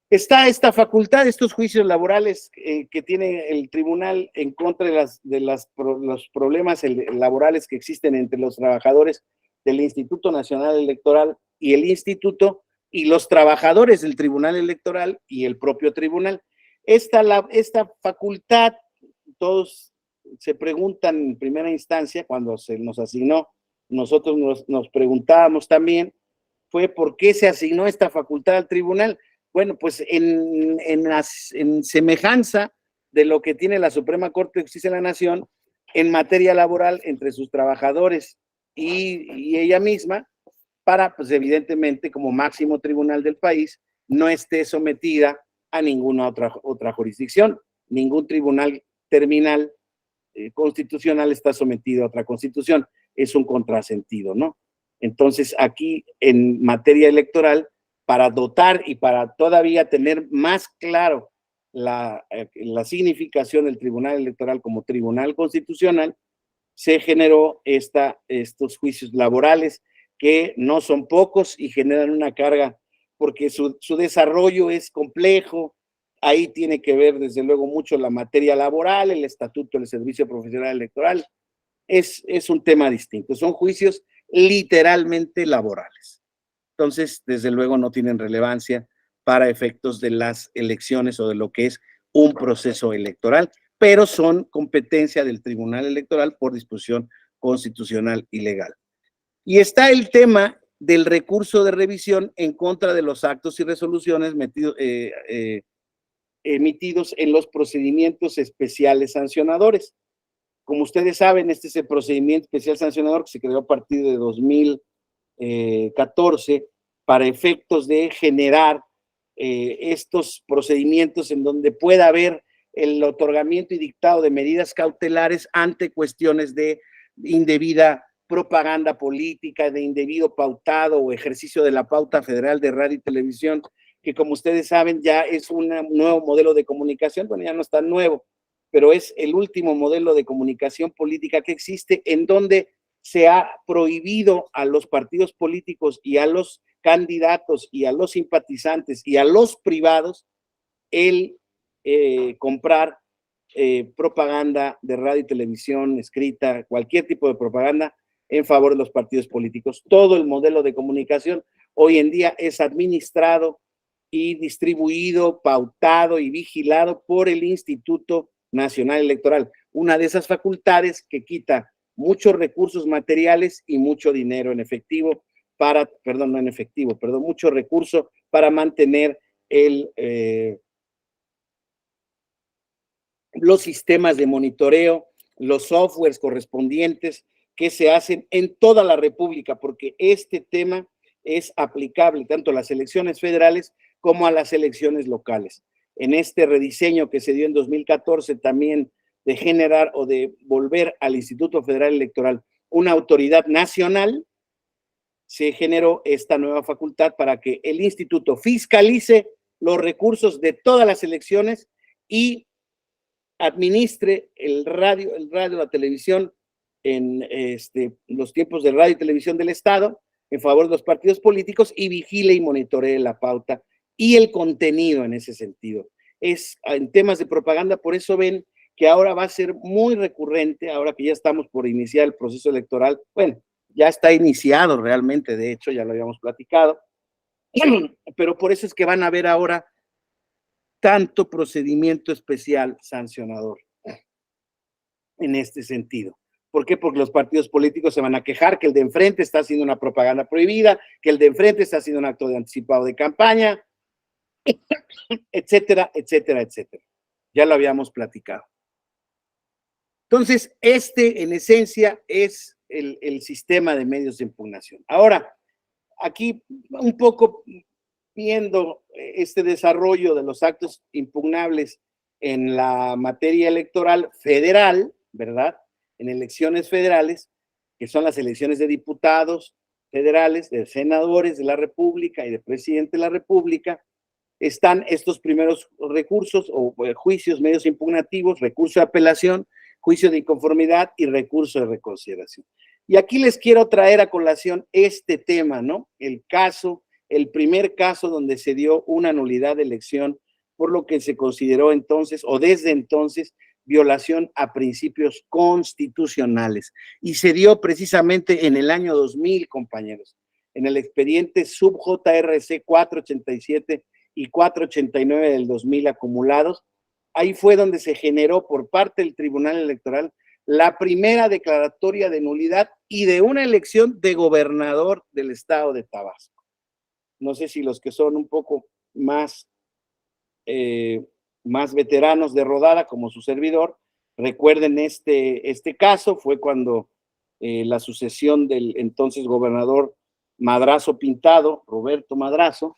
A: Está esta facultad, estos juicios laborales que tiene el tribunal en contra de los problemas laborales que existen entre los trabajadores del Instituto Nacional Electoral y el instituto, y los trabajadores del Tribunal Electoral y el propio tribunal. Esta facultad, todos se preguntan en primera instancia, cuando se nos asignó, nosotros nos preguntábamos también, fue por qué se asignó esta facultad al tribunal. Bueno, pues en semejanza de lo que tiene la Suprema Corte de Justicia de la Nación en materia laboral entre sus trabajadores y ella misma, para, pues evidentemente, como máximo tribunal del país, no esté sometida a ninguna otra jurisdicción. Ningún tribunal terminal constitucional está sometido a otra constitución. Es un contrasentido, ¿no? Entonces, aquí, en materia electoral, para dotar y para todavía tener más claro la significación del Tribunal Electoral como Tribunal Constitucional, se generó estos juicios laborales que no son pocos y generan una carga porque su desarrollo es complejo. Ahí tiene que ver desde luego mucho la materia laboral, el estatuto del servicio profesional electoral. Es un tema distinto, son juicios literalmente laborales. Entonces, desde luego no tienen relevancia para efectos de las elecciones o de lo que es un proceso electoral, pero son competencia del Tribunal Electoral por disposición constitucional y legal. Y está el tema del recurso de revisión en contra de los actos y resoluciones emitidos en los procedimientos especiales sancionadores. Como ustedes saben, este es el procedimiento especial sancionador que se creó a partir de 2014 para efectos de generar estos procedimientos en donde pueda haber el otorgamiento y dictado de medidas cautelares ante cuestiones de indebida propaganda política, de indebido pautado o ejercicio de la pauta federal de radio y televisión, que como ustedes saben ya es un nuevo modelo de comunicación, bueno, ya no es tan nuevo, pero es el último modelo de comunicación política que existe, en donde se ha prohibido a los partidos políticos y a los candidatos y a los simpatizantes y a los privados el comprar propaganda de radio y televisión escrita, cualquier tipo de propaganda en favor de los partidos políticos. Todo el modelo de comunicación hoy en día es administrado y distribuido, pautado y vigilado por el Instituto Nacional Electoral, una de esas facultades que quita muchos recursos materiales y mucho dinero en efectivo para, perdón, no en efectivo, perdón, mucho recurso para mantener los sistemas de monitoreo, los softwares correspondientes que se hacen en toda la República, porque este tema es aplicable tanto a las elecciones federales como a las elecciones locales. En este rediseño que se dio en 2014 también de generar o de volver al Instituto Federal Electoral una autoridad nacional, se generó esta nueva facultad para que el instituto fiscalice los recursos de todas las elecciones y administre el radio, la televisión en los tiempos de radio y televisión del Estado en favor de los partidos políticos y vigile y monitoree la pauta y el contenido en ese sentido. Es en temas de propaganda, por eso ven que ahora va a ser muy recurrente, ahora que ya estamos por iniciar el proceso electoral, bueno, ya está iniciado realmente, de hecho, ya lo habíamos platicado, pero por eso es que van a ver ahora tanto procedimiento especial sancionador en este sentido. ¿Por qué? Porque los partidos políticos se van a quejar que el de enfrente está haciendo una propaganda prohibida, que el de enfrente está haciendo un acto de anticipado de campaña, etcétera, etcétera, etcétera. Ya lo habíamos platicado. Entonces, en esencia, es el sistema de medios de impugnación. Ahora, aquí un poco viendo este desarrollo de los actos impugnables en la materia electoral federal, ¿verdad? En elecciones federales, que son las elecciones de diputados federales, de senadores de la República y de presidente de la República, están estos primeros recursos o juicios medios impugnativos, recurso de apelación, juicio de inconformidad y recurso de reconsideración. Y aquí les quiero traer a colación este tema, ¿no? El primer caso donde se dio una nulidad de elección por lo que se consideró entonces, o desde entonces, violación a principios constitucionales. Y se dio precisamente en el año 2000, compañeros, en el expediente sub JRC 487 y 489 del 2000 acumulados. Ahí fue donde se generó por parte del Tribunal Electoral la primera declaratoria de nulidad y de una elección de gobernador del estado de Tabasco. No sé si los que son un poco más veteranos de rodada, como su servidor, recuerden este caso. Fue cuando la sucesión del entonces gobernador Madrazo Pintado, Roberto Madrazo,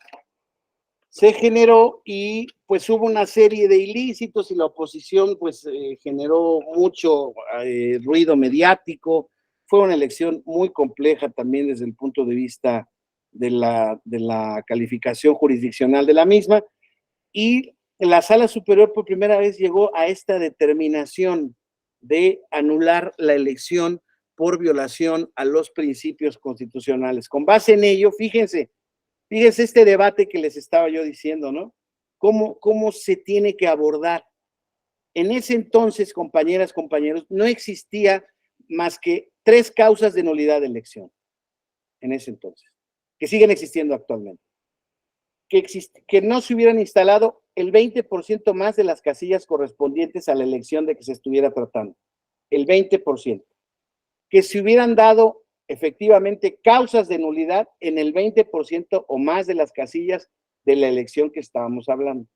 A: se generó y pues hubo una serie de ilícitos y la oposición pues generó mucho ruido mediático. Fue una elección muy compleja también desde el punto de vista de la calificación jurisdiccional de la misma, y la Sala Superior por primera vez llegó a esta determinación de anular la elección por violación a los principios constitucionales. Con base en ello, fíjense este debate que les estaba yo diciendo, ¿no? ¿Cómo se tiene que abordar? En ese entonces, compañeras, compañeros, no existía más que 3 causas de nulidad de elección, en ese entonces, que siguen existiendo actualmente. Que no se hubieran instalado el 20% más de las casillas correspondientes a la elección de que se estuviera tratando, el 20%. Que se hubieran dado efectivamente causas de nulidad en el 20% o más de las casillas de la elección que estábamos hablando.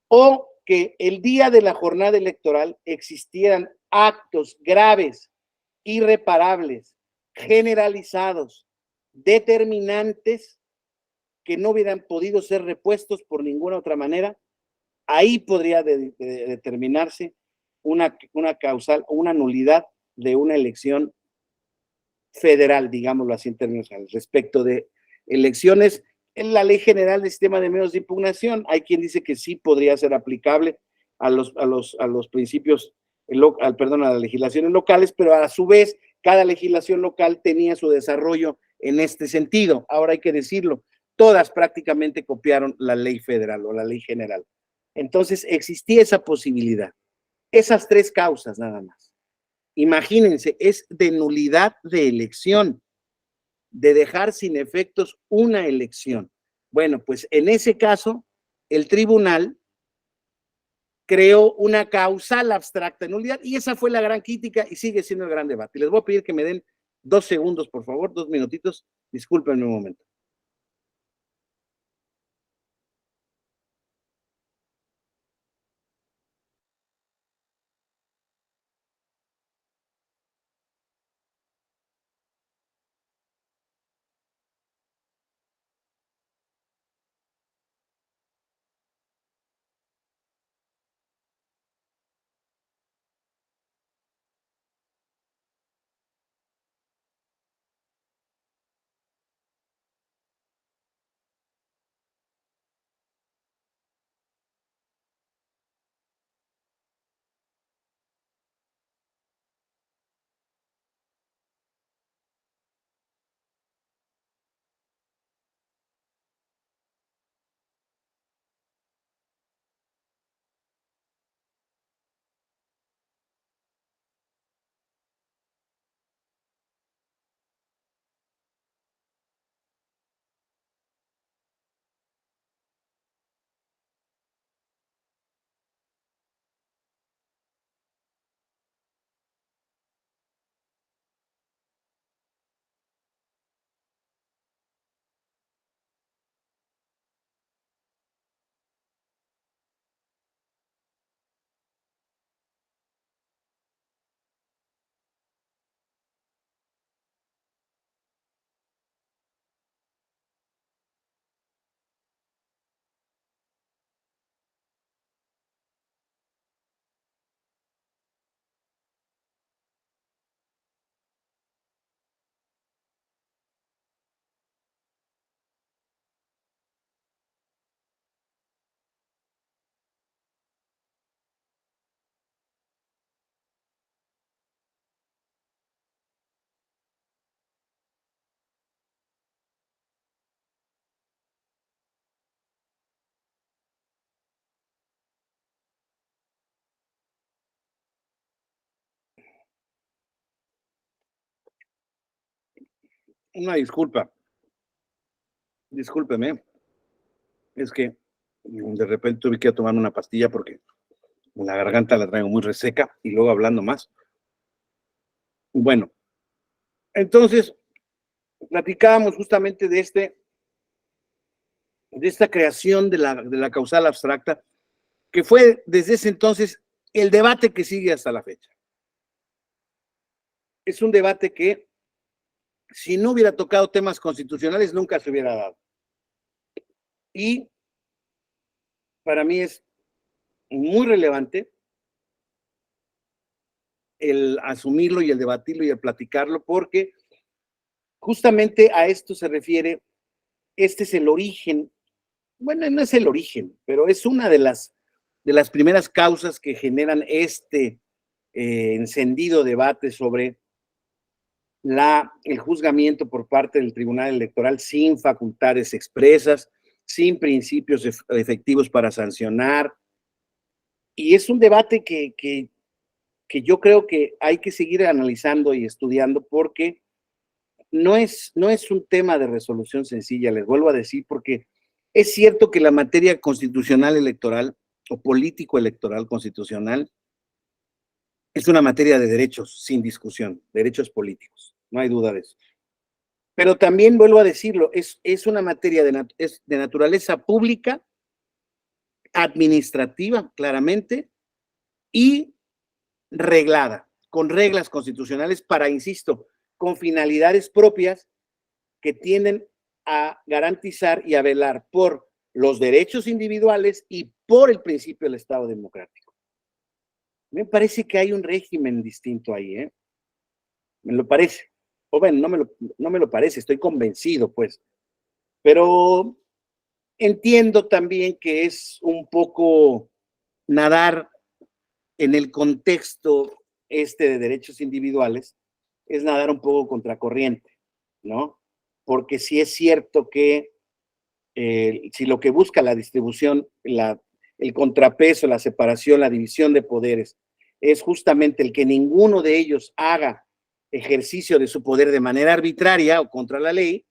A: O que el día de la jornada electoral existieran actos graves, irreparables, generalizados, determinantes, que no hubieran podido ser repuestos por ninguna otra manera, ahí podría determinarse una causal, una nulidad de una elección federal, digámoslo así en términos generales. Respecto de elecciones, en la Ley General del Sistema de Medios de Impugnación, hay quien dice que sí podría ser aplicable a los principios, perdón, a las legislaciones locales, pero a su vez, cada legislación local tenía su desarrollo en este sentido. Ahora hay que decirlo, todas prácticamente copiaron la ley federal o la ley general. Entonces, existía esa posibilidad. Esas tres causas nada más. Imagínense, es de nulidad de elección, de dejar sin efectos una elección. Bueno, pues en ese caso, el tribunal creó una causal abstracta de nulidad y esa fue la gran crítica y sigue siendo el gran debate. Les voy a pedir que me den 2 segundos, por favor, 2 minutitos. Discúlpenme un momento. Una disculpa, discúlpeme, es que de repente tuve que tomar una pastilla porque la garganta la traigo muy reseca y luego hablando más. Bueno, entonces platicábamos justamente de esta creación de la causal abstracta, que fue desde ese entonces el debate que sigue hasta la fecha. Es un debate que, si no hubiera tocado temas constitucionales, nunca se hubiera dado. Y para mí es muy relevante el asumirlo y el debatirlo y el platicarlo, porque justamente a esto se refiere, este es el origen, bueno, no es el origen, pero es una de las primeras causas que generan este encendido debate sobre el juzgamiento por parte del Tribunal Electoral sin facultades expresas, sin principios efectivos para sancionar. Y es un debate que yo creo que hay que seguir analizando y estudiando porque no es un tema de resolución sencilla, les vuelvo a decir, porque es cierto que la materia constitucional electoral o político electoral constitucional es una materia de derechos sin discusión, derechos políticos, no hay duda de eso. Pero también vuelvo a decirlo, es una materia de naturaleza pública, administrativa, claramente, y reglada, con reglas constitucionales para, insisto, con finalidades propias que tienden a garantizar y a velar por los derechos individuales y por el principio del Estado democrático. Me parece que hay un régimen distinto ahí, ¿eh? Me lo parece. O bueno, no me lo parece, estoy convencido, pues. Pero entiendo también que es un poco nadar en el contexto de derechos individuales, es nadar un poco contracorriente, ¿no? Porque sí es cierto que si lo que busca la distribución, el contrapeso, la separación, la división de poderes, es justamente el que ninguno de ellos haga ejercicio de su poder de manera arbitraria o contra la ley,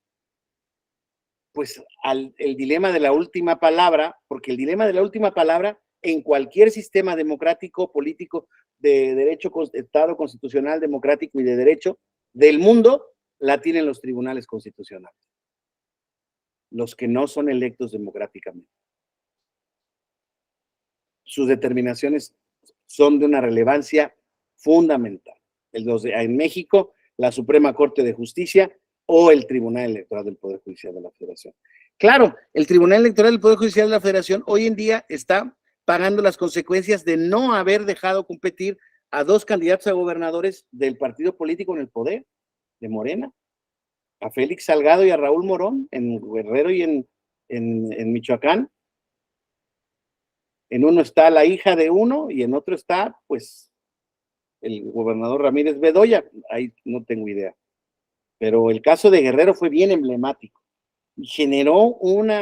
A: pues el dilema de la última palabra, porque el dilema de la última palabra en cualquier sistema democrático, político, de derecho, Estado constitucional, democrático y de derecho del mundo, la tienen los tribunales constitucionales, los que no son electos democráticamente. Sus determinaciones son de una relevancia fundamental. En México, la Suprema Corte de Justicia o el Tribunal Electoral del Poder Judicial de la Federación. Claro, el Tribunal Electoral del Poder Judicial de la Federación hoy en día está pagando las consecuencias de no haber dejado competir a dos candidatos a gobernadores del partido político en el poder, de Morena, a Félix Salgado y a Raúl Morón, en Guerrero y en Michoacán. En uno está la hija de uno y en otro está, pues, el gobernador Ramírez Bedoya. Ahí no tengo idea. Pero el caso de Guerrero fue bien emblemático y generó un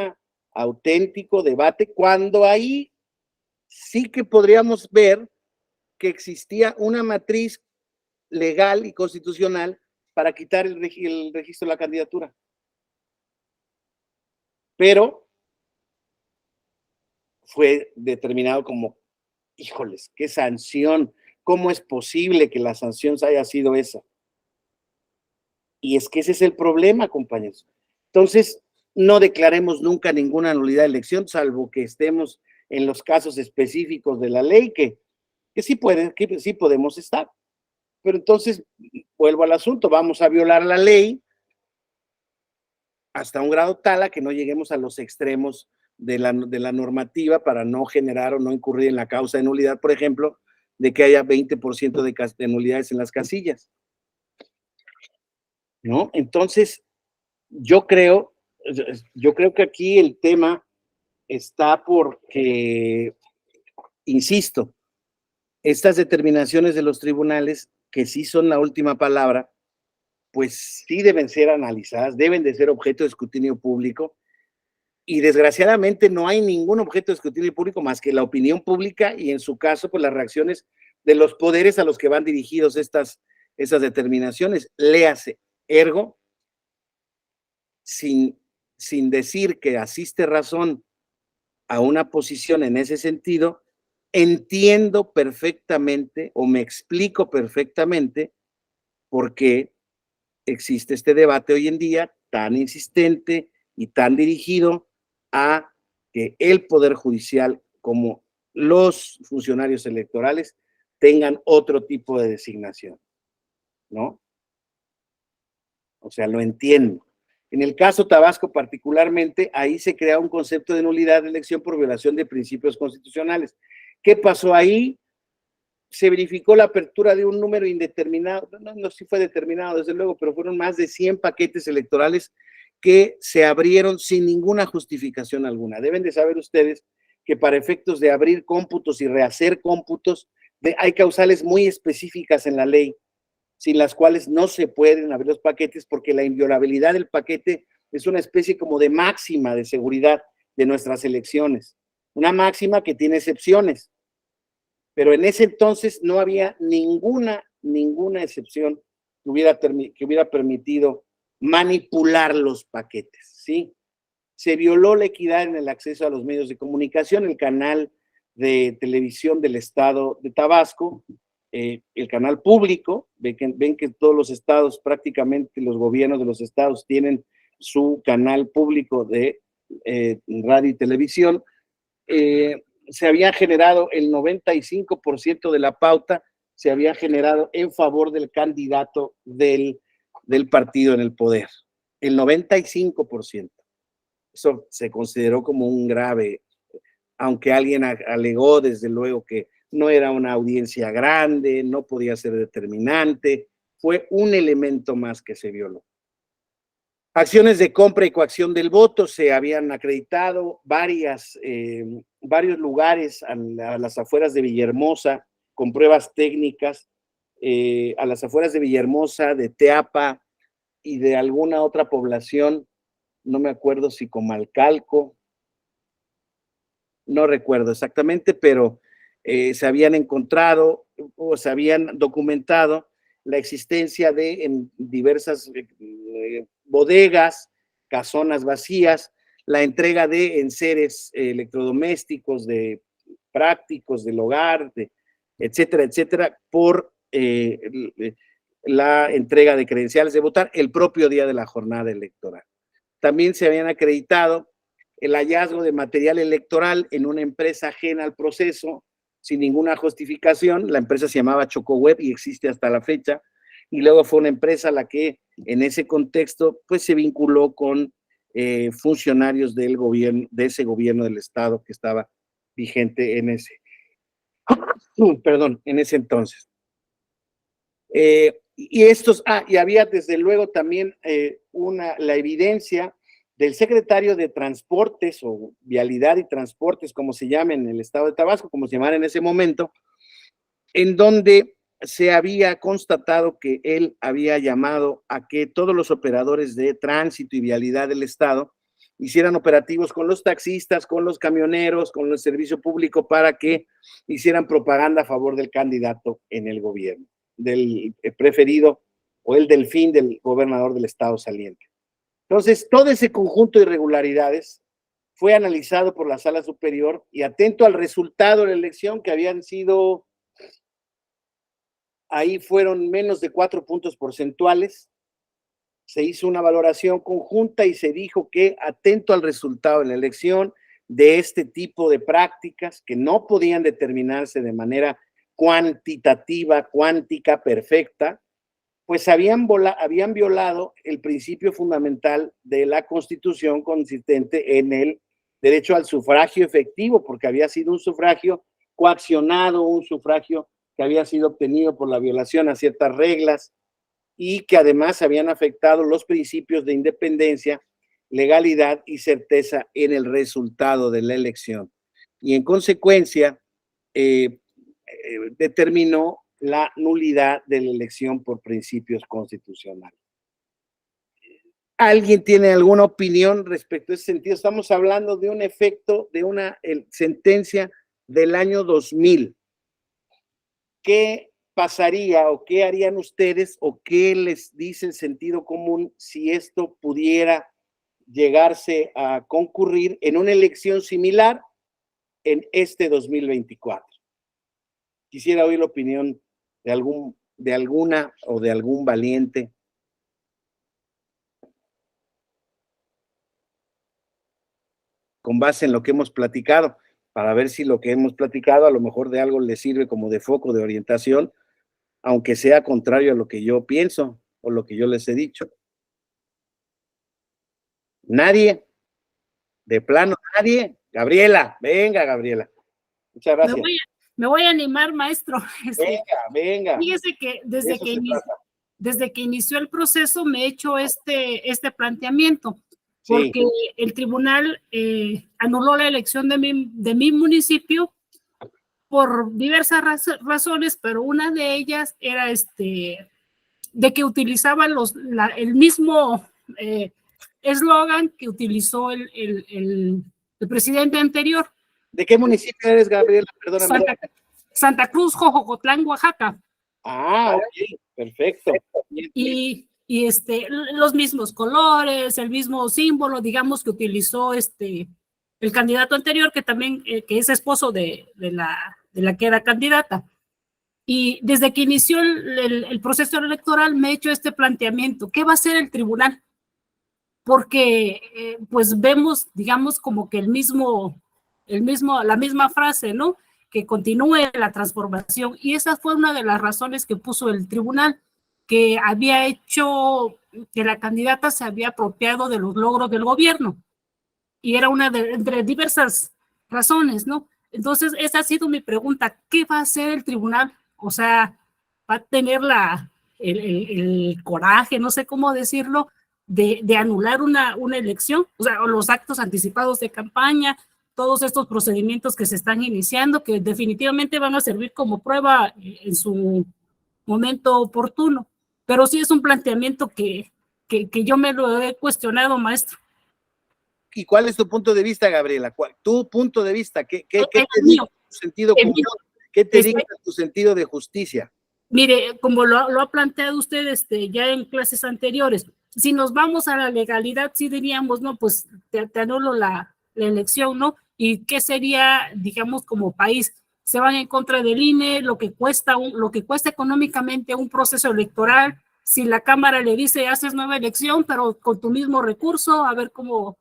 A: auténtico debate cuando ahí sí que podríamos ver que existía una matriz legal y constitucional para quitar el registro de la candidatura. Pero fue determinado como, híjoles, qué sanción, ¿cómo es posible que la sanción haya sido esa? Y es que ese es el problema, compañeros. Entonces, no declaremos nunca ninguna nulidad de elección, salvo que estemos en los casos específicos de la ley, que sí podemos estar. Pero entonces, vuelvo al asunto, vamos a violar la ley hasta un grado tal a que no lleguemos a los extremos de la normativa para no generar o no incurrir en la causa de nulidad, por ejemplo, de que haya 20% de nulidades en las casillas, ¿no? Entonces, yo creo que aquí el tema está porque, insisto, estas determinaciones de los tribunales, que sí son la última palabra, pues sí deben ser analizadas, deben de ser objeto de escrutinio público, y desgraciadamente no hay ningún objeto de escrutinio público más que la opinión pública y en su caso, pues las reacciones de los poderes a los que van dirigidos esas determinaciones. Léase, ergo, sin decir que asiste razón a una posición en ese sentido, entiendo perfectamente o me explico perfectamente por qué existe este debate hoy en día tan insistente y tan dirigido a que el Poder Judicial, como los funcionarios electorales, tengan otro tipo de designación, ¿no? O sea, lo entiendo. En el caso Tabasco particularmente, ahí se crea un concepto de nulidad de elección por violación de principios constitucionales. ¿Qué pasó ahí? Se verificó la apertura de un número indeterminado, no si fue determinado desde luego, pero fueron más de 100 paquetes electorales que se abrieron sin ninguna justificación alguna. Deben de saber ustedes que para efectos de abrir cómputos y rehacer cómputos, hay causales muy específicas en la ley, sin las cuales no se pueden abrir los paquetes porque la inviolabilidad del paquete es una especie como de máxima de seguridad de nuestras elecciones, una máxima que tiene excepciones. Pero en ese entonces no había ninguna excepción que hubiera permitido manipular los paquetes, ¿sí? Se violó la equidad en el acceso a los medios de comunicación, el canal de televisión del estado de Tabasco, el canal público, ven que todos los estados, prácticamente los gobiernos de los estados tienen su canal público de radio y televisión, se había generado el 95% de la pauta se había generado en favor del candidato del partido en el poder, el 95%. Eso se consideró como un grave, aunque alguien alegó desde luego que no era una audiencia grande, no podía ser determinante, fue un elemento más que se violó. Acciones de compra y coacción del voto, se habían acreditado varios lugares a las afueras de Villahermosa con pruebas técnicas, a las afueras de Villahermosa, de Teapa y de alguna otra población, no me acuerdo si Comalcalco, no recuerdo exactamente, pero se habían encontrado o se habían documentado la existencia de en diversas bodegas, casonas vacías, la entrega de enseres electrodomésticos, de prácticos del hogar, etcétera, etcétera, por la entrega de credenciales de votar el propio día de la jornada electoral. También se habían acreditado el hallazgo de material electoral en una empresa ajena al proceso, sin ninguna justificación. La empresa se llamaba Chocoweb y existe hasta la fecha, y luego fue una empresa la que en ese contexto pues se vinculó con funcionarios del gobierno, de ese gobierno del estado que estaba vigente en ese, en ese entonces. Y había desde luego también la evidencia del secretario de Transportes o Vialidad y Transportes, como se llama en el estado de Tabasco, como se llamaba en ese momento, en donde se había constatado que él había llamado a que todos los operadores de tránsito y vialidad del estado hicieran operativos con los taxistas, con los camioneros, con el servicio público para que hicieran propaganda a favor del candidato en el gobierno, del preferido o el delfín del gobernador del estado saliente. Entonces, todo ese conjunto de irregularidades fue analizado por la Sala Superior y atento al resultado de la elección, que habían sido, ahí fueron menos de 4 puntos porcentuales, se hizo una valoración conjunta y se dijo que atento al resultado de la elección de este tipo de prácticas que no podían determinarse de manera cuantitativa, cuántica, perfecta, pues habían violado el principio fundamental de la Constitución consistente en el derecho al sufragio efectivo, porque había sido un sufragio coaccionado, un sufragio que había sido obtenido por la violación a ciertas reglas y que además habían afectado los principios de independencia, legalidad y certeza en el resultado de la elección. Y en consecuencia, determinó la nulidad de la elección por principios constitucionales. ¿Alguien tiene alguna opinión respecto a ese sentido? Estamos hablando de un efecto de una sentencia del año 2000. ¿Qué pasaría o qué harían ustedes o qué les dice el sentido común si esto pudiera llegarse a concurrir en una elección similar en este 2024? Quisiera oír la opinión de alguna o de algún valiente. Con base en lo que hemos platicado, para ver si lo que hemos platicado a lo mejor de algo les sirve como de foco de orientación, aunque sea contrario a lo que yo pienso o lo que yo les he dicho. ¿Nadie? ¿De plano nadie? Gabriela, venga, Gabriela. Muchas gracias.
D: Me voy a animar, maestro.
A: Venga.
D: Fíjese que desde que inició el proceso me he hecho este planteamiento, porque sí, el tribunal anuló la elección de mi municipio por diversas razones, pero una de ellas era de que utilizaban el mismo eslogan que utilizó el presidente anterior.
A: ¿De qué municipio eres, Gabriela? Perdóname.
D: Santa Cruz, Jojocotlán, Oaxaca.
A: Ah, ok, perfecto.
D: Y los mismos colores, el mismo símbolo, digamos, que utilizó el candidato anterior, que también que es esposo de la que era candidata. Y desde que inició el proceso electoral me he hecho este planteamiento: ¿qué va a hacer el tribunal? Porque pues vemos, digamos, como que la misma frase, ¿no? que continúe la transformación. Y esa fue una de las razones que puso el tribunal, que había hecho que la candidata se había apropiado de los logros del gobierno. Y era una de entre diversas razones, ¿no? Entonces, esa ha sido mi pregunta. ¿Qué va a hacer el tribunal? O sea, ¿va a tener el coraje, no sé cómo decirlo, de anular una elección? O sea, los actos anticipados de campaña, todos estos procedimientos que se están iniciando, que definitivamente van a servir como prueba en su momento oportuno. Pero sí es un planteamiento que yo me lo he cuestionado, maestro.
A: ¿Y cuál es tu punto de vista, Gabriela? ¿Tu punto de vista? ¿Qué te
D: dicta
A: tu sentido común? ¿Qué te dicta tu sentido de justicia?
D: Mire, como lo ha planteado usted ya en clases anteriores, si nos vamos a la legalidad, sí diríamos, no, pues te anulo la elección, ¿no? ¿Y qué sería, digamos, como país? Se van en contra del INE, lo que cuesta económicamente un proceso electoral. Si la Cámara le dice, haces nueva elección, pero con tu mismo recurso, a ver cómo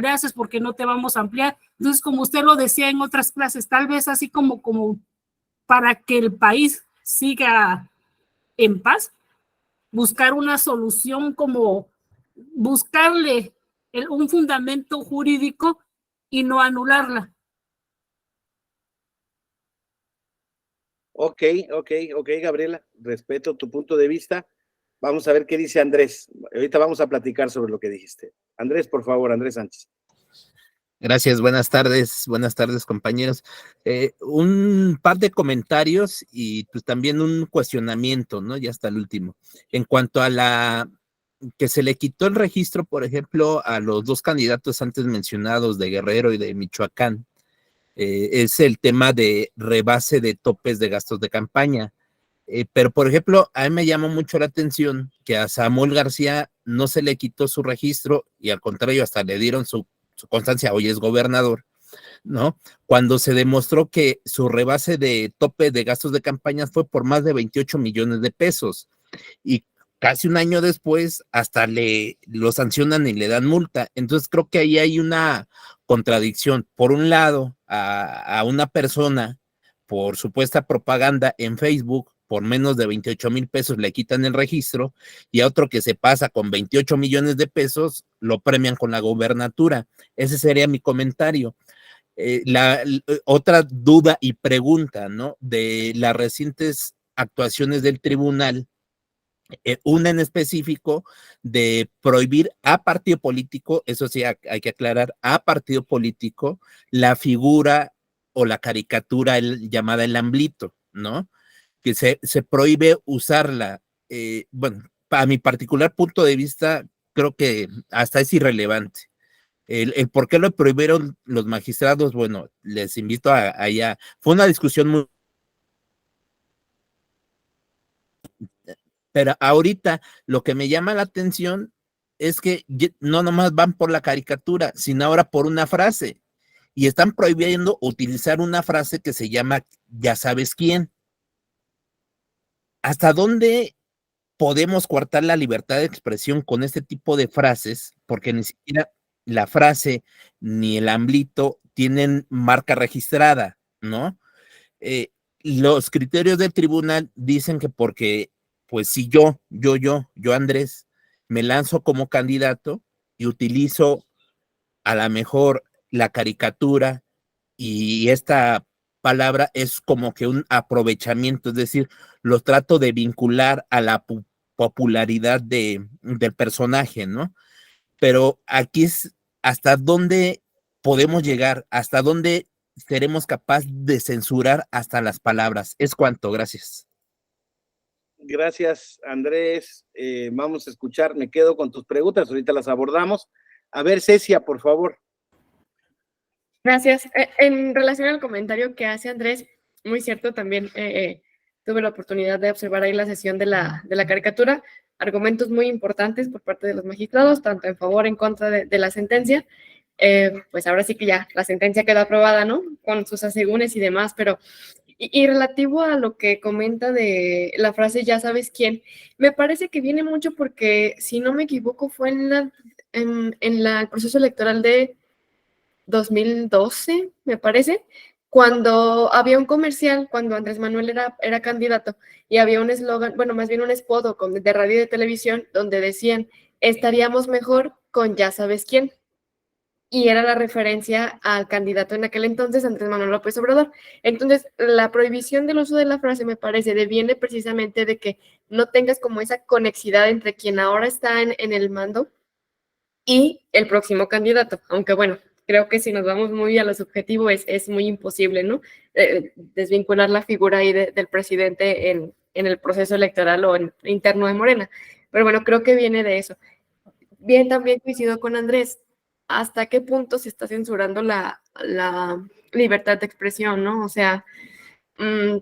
D: le haces, porque no te vamos a ampliar. Entonces, como usted lo decía en otras clases, tal vez así como para que el país siga en paz, buscar una solución, como buscarle un fundamento jurídico y no anularla.
A: Ok, Gabriela, respeto tu punto de vista. Vamos a ver qué dice Andrés. Ahorita vamos a platicar sobre lo que dijiste. Andrés, por favor, Andrés Sánchez.
E: Gracias, buenas tardes, compañeros. Un par de comentarios y pues también un cuestionamiento, ¿no? Ya hasta el último. En cuanto a la que se le quitó el registro, por ejemplo, a los dos candidatos antes mencionados de Guerrero y de Michoacán, es el tema de rebase de topes de gastos de campaña. Pero, por ejemplo, a mí me llamó mucho la atención que a Samuel García no se le quitó su registro y al contrario, hasta le dieron su constancia, hoy es gobernador, ¿no? Cuando se demostró que su rebase de tope de gastos de campaña fue por más de 28 millones de pesos y casi un año después hasta lo sancionan y le dan multa. Entonces creo que ahí hay una contradicción. Por un lado, a una persona por supuesta propaganda en Facebook, por menos de 28 mil pesos le quitan el registro, y a otro que se pasa con 28 millones de pesos lo premian con la gobernatura. Ese sería mi comentario. Otra duda y pregunta, ¿no? De las recientes actuaciones del tribunal, una en específico de prohibir a partido político, eso sí hay que aclarar, a partido político, la figura o la caricatura llamada el AMLito, ¿no? Que se prohíbe usarla. Bueno, a mi particular punto de vista, creo que hasta es irrelevante. El por qué lo prohibieron los magistrados, bueno, les invito allá. Fue una discusión muy... Pero ahorita lo que me llama la atención es que no nomás van por la caricatura, sino ahora por una frase. Y están prohibiendo utilizar una frase que se llama ya sabes quién. ¿Hasta dónde podemos coartar la libertad de expresión con este tipo de frases? Porque ni siquiera la frase ni el AMLito tienen marca registrada, ¿no? Los criterios del tribunal dicen que porque, pues si yo, Andrés, me lanzo como candidato y utilizo a lo mejor la caricatura y esta palabra es como que un aprovechamiento, es decir, lo trato de vincular a la popularidad del personaje, ¿no? Pero aquí es hasta dónde podemos llegar, hasta dónde seremos capaces de censurar hasta las palabras. Es cuanto, gracias.
A: Gracias, Andrés. Vamos a escuchar, me quedo con tus preguntas, ahorita las abordamos. A ver, Cecia, por favor.
F: Gracias. En relación al comentario que hace Andrés, muy cierto, también tuve la oportunidad de observar ahí la sesión de la caricatura, argumentos muy importantes por parte de los magistrados, tanto en favor, en contra de la sentencia. Pues ahora sí que ya la sentencia quedó aprobada, ¿no? Con sus asegúnes y demás, pero y relativo a lo que comenta de la frase ya sabes quién, me parece que viene mucho porque, si no me equivoco, fue en el proceso electoral de 2012, me parece, cuando había un comercial, cuando Andrés Manuel era candidato, y había un eslogan, bueno, más bien un spot de radio y de televisión, donde decían, estaríamos mejor con ya sabes quién. Y era la referencia al candidato en aquel entonces, Andrés Manuel López Obrador. Entonces, la prohibición del uso de la frase, me parece, deviene precisamente de que no tengas como esa conexidad entre quien ahora está en el mando y el próximo candidato. Aunque bueno, creo que si nos vamos muy a lo subjetivo es muy imposible, ¿no? Desvincular la figura ahí del presidente en el proceso electoral o interno de Morena. Pero bueno, creo que viene de eso. Bien, también coincido con Andrés. ¿Hasta qué punto se está censurando la libertad de expresión, no? O sea,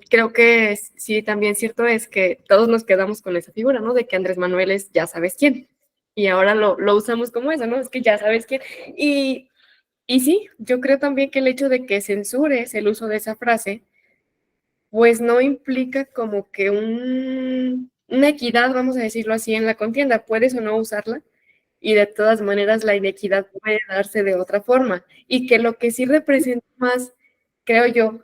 F: creo que sí, también cierto es que todos nos quedamos con esa figura, ¿no? De que Andrés Manuel es ya sabes quién. Y ahora lo usamos como eso, ¿no? Es que ya sabes quién. Y sí, yo creo también que el hecho de que censures el uso de esa frase, pues no implica como que una equidad, vamos a decirlo así, en la contienda. Puedes o no usarla, y de todas maneras la inequidad puede darse de otra forma. Y que lo que sí representa más, creo yo,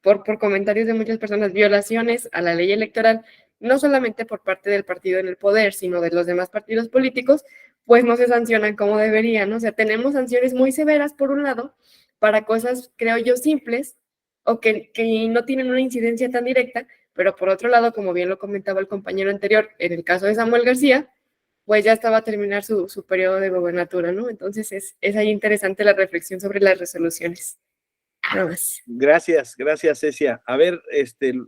F: por comentarios de muchas personas, violaciones a la ley electoral, no solamente por parte del partido en el poder, sino de los demás partidos políticos, pues no se sancionan como deberían, ¿no? O sea, tenemos sanciones muy severas por un lado para cosas, creo yo, simples o que no tienen una incidencia tan directa, pero por otro lado, como bien lo comentaba el compañero anterior, en el caso de Samuel García, pues ya estaba a terminar su periodo de gobernatura, ¿no? Entonces es ahí interesante la reflexión sobre las resoluciones. Nada más.
A: Gracias, Cecia. A ver,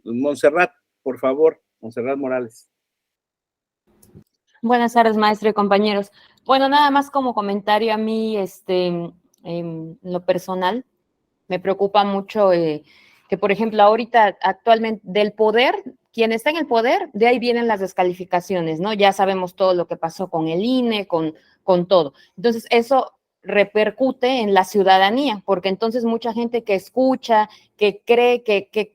A: Montserrat, por favor, Montserrat Morales.
G: Buenas tardes, maestro y compañeros. Bueno, nada más como comentario a mí, en lo personal, me preocupa mucho que, por ejemplo, ahorita actualmente del poder, quien está en el poder, de ahí vienen las descalificaciones, ¿no? Ya sabemos todo lo que pasó con el INE, con todo. Entonces, eso repercute en la ciudadanía, porque entonces mucha gente que escucha, que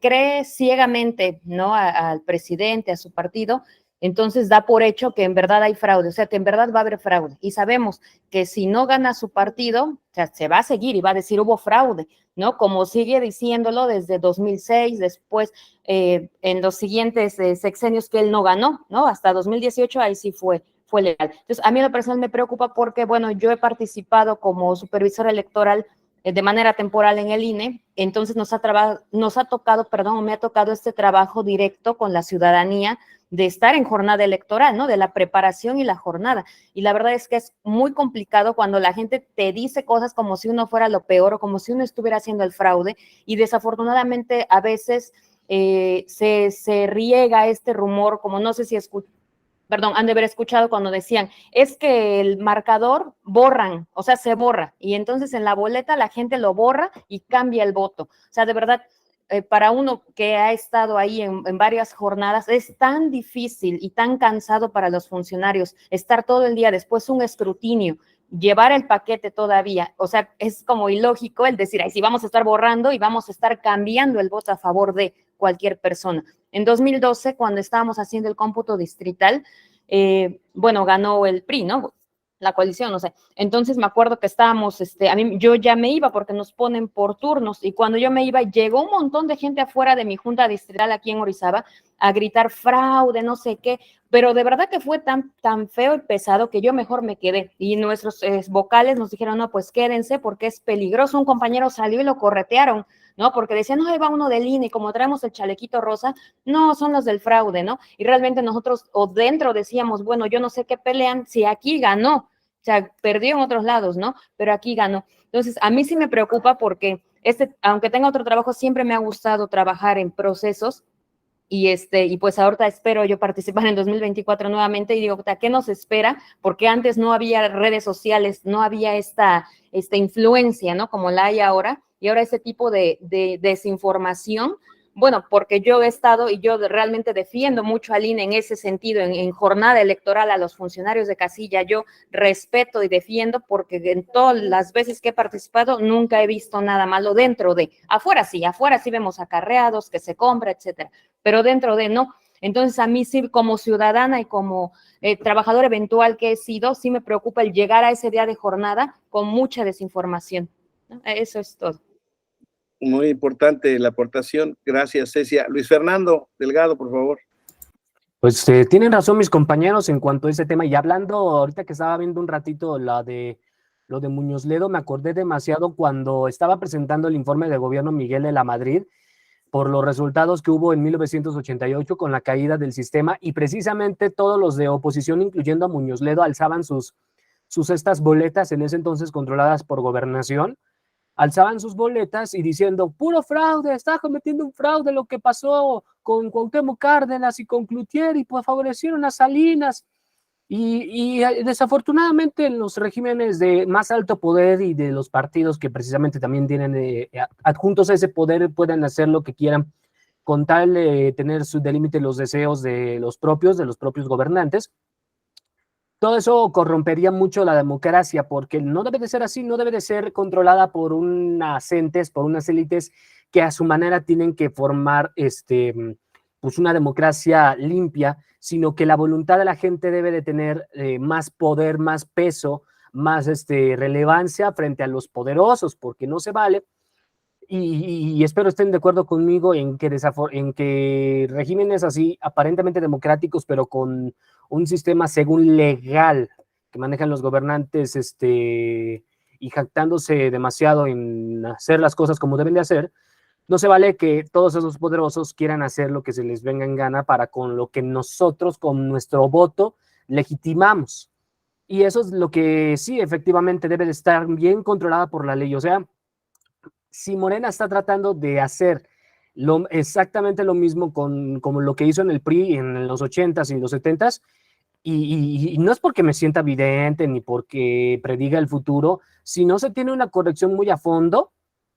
G: cree ciegamente, ¿no? Al presidente, a su partido, entonces da por hecho que en verdad hay fraude, o sea, que en verdad va a haber fraude. Y sabemos que si no gana su partido, o sea, se va a seguir y va a decir hubo fraude, ¿no? Como sigue diciéndolo desde 2006, después en los siguientes sexenios que él no ganó, ¿no? Hasta 2018 ahí sí fue legal. Entonces, a mí lo personal me preocupa porque, bueno, yo he participado como supervisora electoral de manera temporal en el INE, entonces me ha tocado este trabajo directo con la ciudadanía de estar en jornada electoral, ¿no? De la preparación y la jornada. Y la verdad es que es muy complicado cuando la gente te dice cosas como si uno fuera lo peor o como si uno estuviera haciendo el fraude, y desafortunadamente a veces se riega este rumor, como no sé si han de haber escuchado cuando decían, es que el marcador borran, o sea, se borra, y entonces en la boleta la gente lo borra y cambia el voto. O sea, de verdad, para uno que ha estado ahí en varias jornadas, es tan difícil y tan cansado para los funcionarios estar todo el día después un escrutinio, llevar el paquete todavía. O sea, es como ilógico el decir, ay, sí, vamos a estar borrando y vamos a estar cambiando el voto a favor de cualquier persona. En 2012, cuando estábamos haciendo el cómputo distrital, bueno, ganó el PRI, ¿no? La coalición, no sé. Entonces me acuerdo que estábamos, yo ya me iba porque nos ponen por turnos, y cuando yo me iba, llegó un montón de gente afuera de mi junta distrital aquí en Orizaba a gritar fraude, no sé qué, pero de verdad que fue tan feo y pesado que yo mejor me quedé, y nuestros vocales nos dijeron, no, pues quédense porque es peligroso. Un compañero salió y lo corretearon, ¿no? Porque decían, no, ahí va uno del INE, y como traemos el chalequito rosa, no, son los del fraude, ¿no? Y realmente nosotros, o dentro decíamos, bueno, yo no sé qué pelean, si aquí ganó, o sea, perdió en otros lados, ¿no? Pero aquí ganó. Entonces, a mí sí me preocupa porque aunque tenga otro trabajo, siempre me ha gustado trabajar en procesos, y pues ahorita espero yo participar en 2024 nuevamente, y digo, ¿qué nos espera? Porque antes no había redes sociales, no había esta influencia, ¿no? Como la hay ahora, y ahora ese tipo de desinformación. Bueno, porque yo he estado y yo realmente defiendo mucho al INE en ese sentido, en jornada electoral a los funcionarios de casilla. Yo respeto y defiendo porque en todas las veces que he participado nunca he visto nada malo dentro de. Afuera sí vemos acarreados, que se compra, etcétera, pero dentro de no. Entonces a mí sí, como ciudadana y como trabajador eventual que he sido, sí me preocupa el llegar a ese día de jornada con mucha desinformación, ¿no? Eso es todo.
A: Muy importante la aportación. Gracias, Cecia. Luis Fernando Delgado, por favor.
H: Pues tienen razón mis compañeros en cuanto a ese tema. Y hablando, ahorita que estaba viendo un ratito lo de Muñoz Ledo, me acordé demasiado cuando estaba presentando el informe de gobierno Miguel de la Madrid por los resultados que hubo en 1988 con la caída del sistema, y precisamente todos los de oposición, incluyendo a Muñoz Ledo, alzaban sus estas boletas, en ese entonces controladas por Gobernación, alzaban sus boletas y diciendo, puro fraude, está cometiendo un fraude lo que pasó con Cuauhtémoc Cárdenas y con Cloutier, y pues favorecieron a Salinas. Y desafortunadamente en los regímenes de más alto poder y de los partidos que precisamente también tienen adjuntos a ese poder, pueden hacer lo que quieran con tal de tener de límite los deseos de los propios gobernantes. Todo eso corrompería mucho la democracia, porque no debe de ser así, no debe de ser controlada por unas entes, por unas élites que a su manera tienen que formar pues una democracia limpia, sino que la voluntad de la gente debe de tener más poder, más peso, más relevancia frente a los poderosos, porque no se vale. Y espero estén de acuerdo conmigo en que regímenes así, aparentemente democráticos, pero con un sistema según legal que manejan los gobernantes y jactándose demasiado en hacer las cosas como deben de hacer, no se vale que todos esos poderosos quieran hacer lo que se les venga en gana para con lo que nosotros con nuestro voto legitimamos. Y eso es lo que sí, efectivamente debe de estar bien controlada por la ley. O sea, si Morena está tratando de hacer exactamente lo mismo como lo que hizo en el PRI en los 80s y los 70s, y no es porque me sienta vidente ni porque prediga el futuro, si no se tiene una corrección muy a fondo,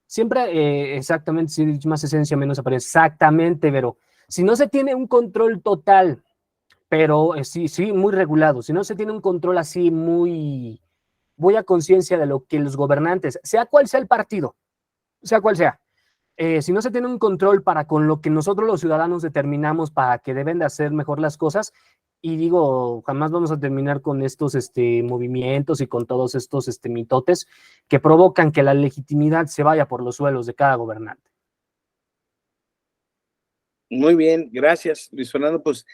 H: siempre, exactamente, si más esencia, menos apariencia, exactamente, pero si no se tiene un control total, pero sí, muy regulado, si no se tiene un control así muy a conciencia de lo que los gobernantes, sea cual sea el partido, sea cual sea, si no se tiene un control para con lo que nosotros los ciudadanos determinamos para que deben de hacer mejor las cosas, y digo, jamás vamos a terminar con estos movimientos y con todos estos mitotes que provocan que la legitimidad se vaya por los suelos de cada gobernante.
A: Muy bien, gracias, Luis Fernando. Pues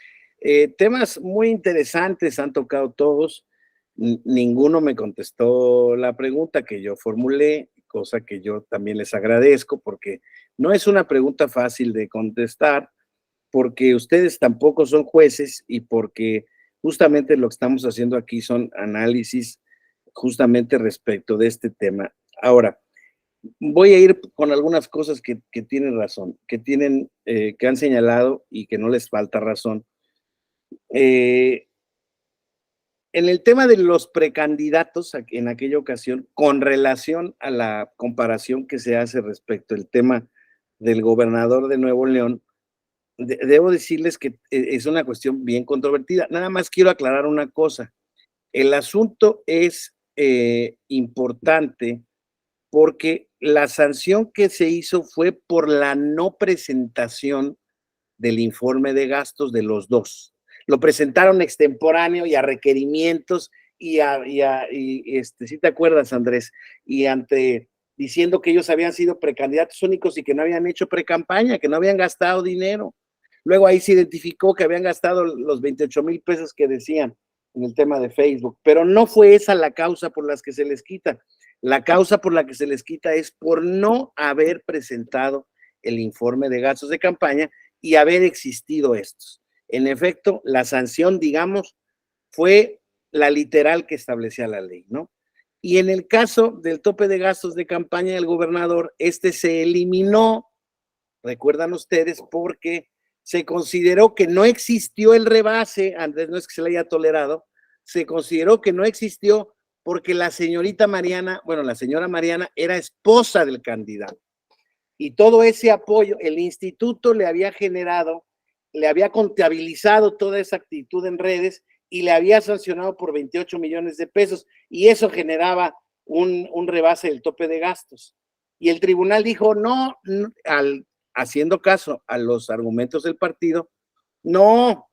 A: temas muy interesantes han tocado todos. Ninguno me contestó la pregunta que yo formulé, cosa que yo también les agradezco, porque no es una pregunta fácil de contestar, porque ustedes tampoco son jueces y porque justamente lo que estamos haciendo aquí son análisis justamente respecto de este tema. Ahora, voy a ir con algunas cosas que tienen razón, que han señalado y que no les falta razón. En el tema de los precandidatos, en aquella ocasión, con relación a la comparación que se hace respecto al tema del gobernador de Nuevo León, debo decirles que es una cuestión bien controvertida. Nada más quiero aclarar una cosa. El asunto es importante porque la sanción que se hizo fue por la no presentación del informe de gastos de los dos. Lo presentaron extemporáneo y a requerimientos y si te acuerdas, Andrés, y diciendo que ellos habían sido precandidatos únicos y que no habían hecho precampaña, que no habían gastado dinero. Luego ahí se identificó que habían gastado los 28,000 pesos que decían en el tema de Facebook, pero no fue esa la causa por las que se les quita. La causa por la que se les quita es por no haber presentado el informe de gastos de campaña y haber existido estos. En efecto, la sanción, digamos, fue la literal que establecía la ley, ¿no? Y en el caso del tope de gastos de campaña del gobernador, se eliminó, recuerdan ustedes, porque se consideró que no existió el rebase. Andrés, no es que se le haya tolerado, se consideró que no existió porque la señora Mariana era esposa del candidato. Y todo ese apoyo, el instituto le había generado, le había contabilizado toda esa actitud en redes y le había sancionado por 28 millones de pesos. Y eso generaba un rebase del tope de gastos. Y el tribunal dijo, no, haciendo caso a los argumentos del partido, no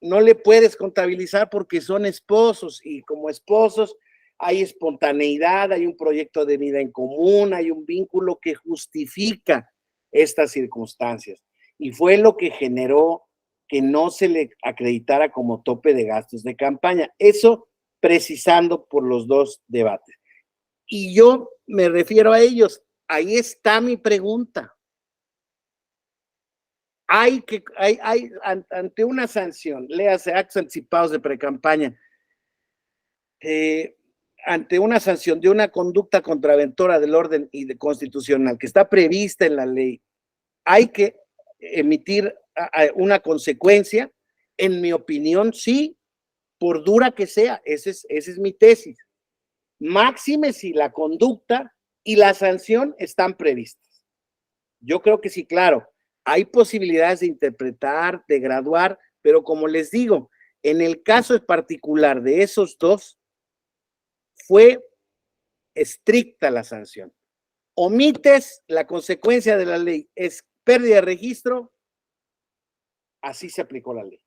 A: le puedes contabilizar porque son esposos y como esposos hay espontaneidad, hay un proyecto de vida en común, hay un vínculo que justifica estas circunstancias. Y fue lo que generó que no se le acreditara como tope de gastos de campaña. Eso precisando por los dos debates. Y yo me refiero a ellos. Ahí está mi pregunta. Ante una sanción, léase actos anticipados de precampaña, ante una sanción de una conducta contraventora del orden y constitucional que está prevista en la ley, hay que emitir una consecuencia. En mi opinión, sí, por dura que sea. Esa es mi tesis. Máxime si la conducta y la sanción están previstas. Yo creo que sí, claro, hay posibilidades de interpretar, de graduar, pero como les digo, en el caso particular de esos dos, fue estricta la sanción. Omites, la consecuencia de la ley es pérdida de registro, así se aplicó la ley.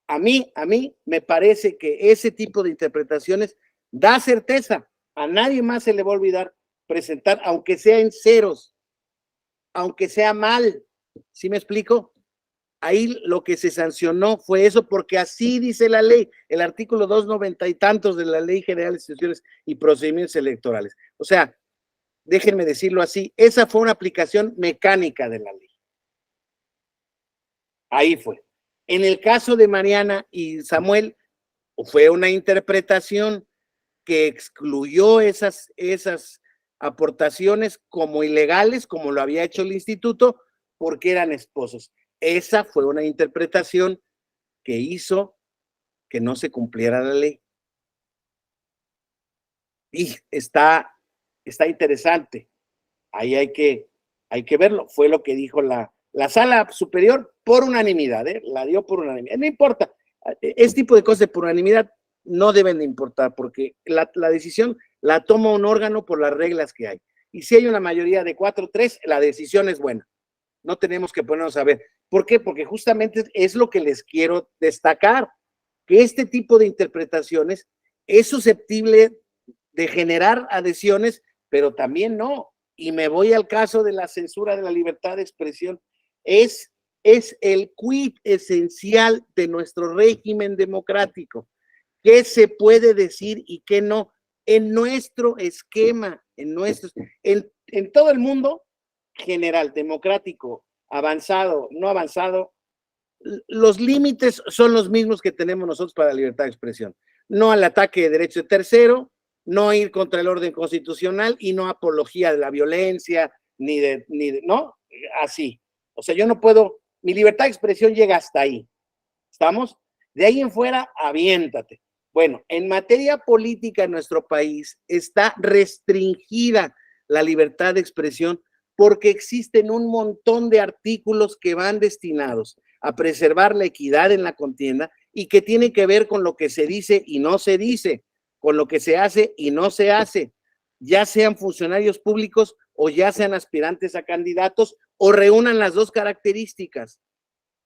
A: A mí me parece que ese tipo de interpretaciones da certeza. A nadie más se le va a olvidar presentar, aunque sea en ceros, aunque sea mal. ¿Sí me explico? Ahí lo que se sancionó fue eso, porque así dice la ley, el artículo 290 y tantos de la Ley General de Instituciones y Procedimientos Electorales. O sea, déjenme decirlo así, esa fue una aplicación mecánica de la ley. Ahí fue. En el caso de Mariana y Samuel, fue una interpretación que excluyó esas aportaciones como ilegales, como lo había hecho el instituto, porque eran esposos. Esa fue una interpretación que hizo que no se cumpliera la ley. Y está interesante. Ahí hay que verlo. Fue lo que dijo la sala superior por unanimidad, la dio por unanimidad. No importa. Este tipo de cosas de por unanimidad no deben de importar, porque la decisión la toma un órgano por las reglas que hay. Y si hay una mayoría de 4-3, la decisión es buena. No tenemos que ponernos a ver. ¿Por qué? Porque justamente es lo que les quiero destacar, que este tipo de interpretaciones es susceptible de generar adhesiones, pero también no. Y me voy al caso de la censura de la libertad de expresión. Es el quid esencial de nuestro régimen democrático. ¿Qué se puede decir y qué no? En nuestro esquema, en todo el mundo general, democrático, avanzado, no avanzado, los límites son los mismos que tenemos nosotros para la libertad de expresión. No al ataque de derecho de tercero, no ir contra el orden constitucional y no apología de la violencia, no, así. O sea, yo no puedo, mi libertad de expresión llega hasta ahí. ¿Estamos? De ahí en fuera, aviéntate. Bueno, en materia política en nuestro país está restringida la libertad de expresión porque existen un montón de artículos que van destinados a preservar la equidad en la contienda y que tienen que ver con lo que se dice y no se dice, con lo que se hace y no se hace, ya sean funcionarios públicos o ya sean aspirantes a candidatos o reúnan las dos características.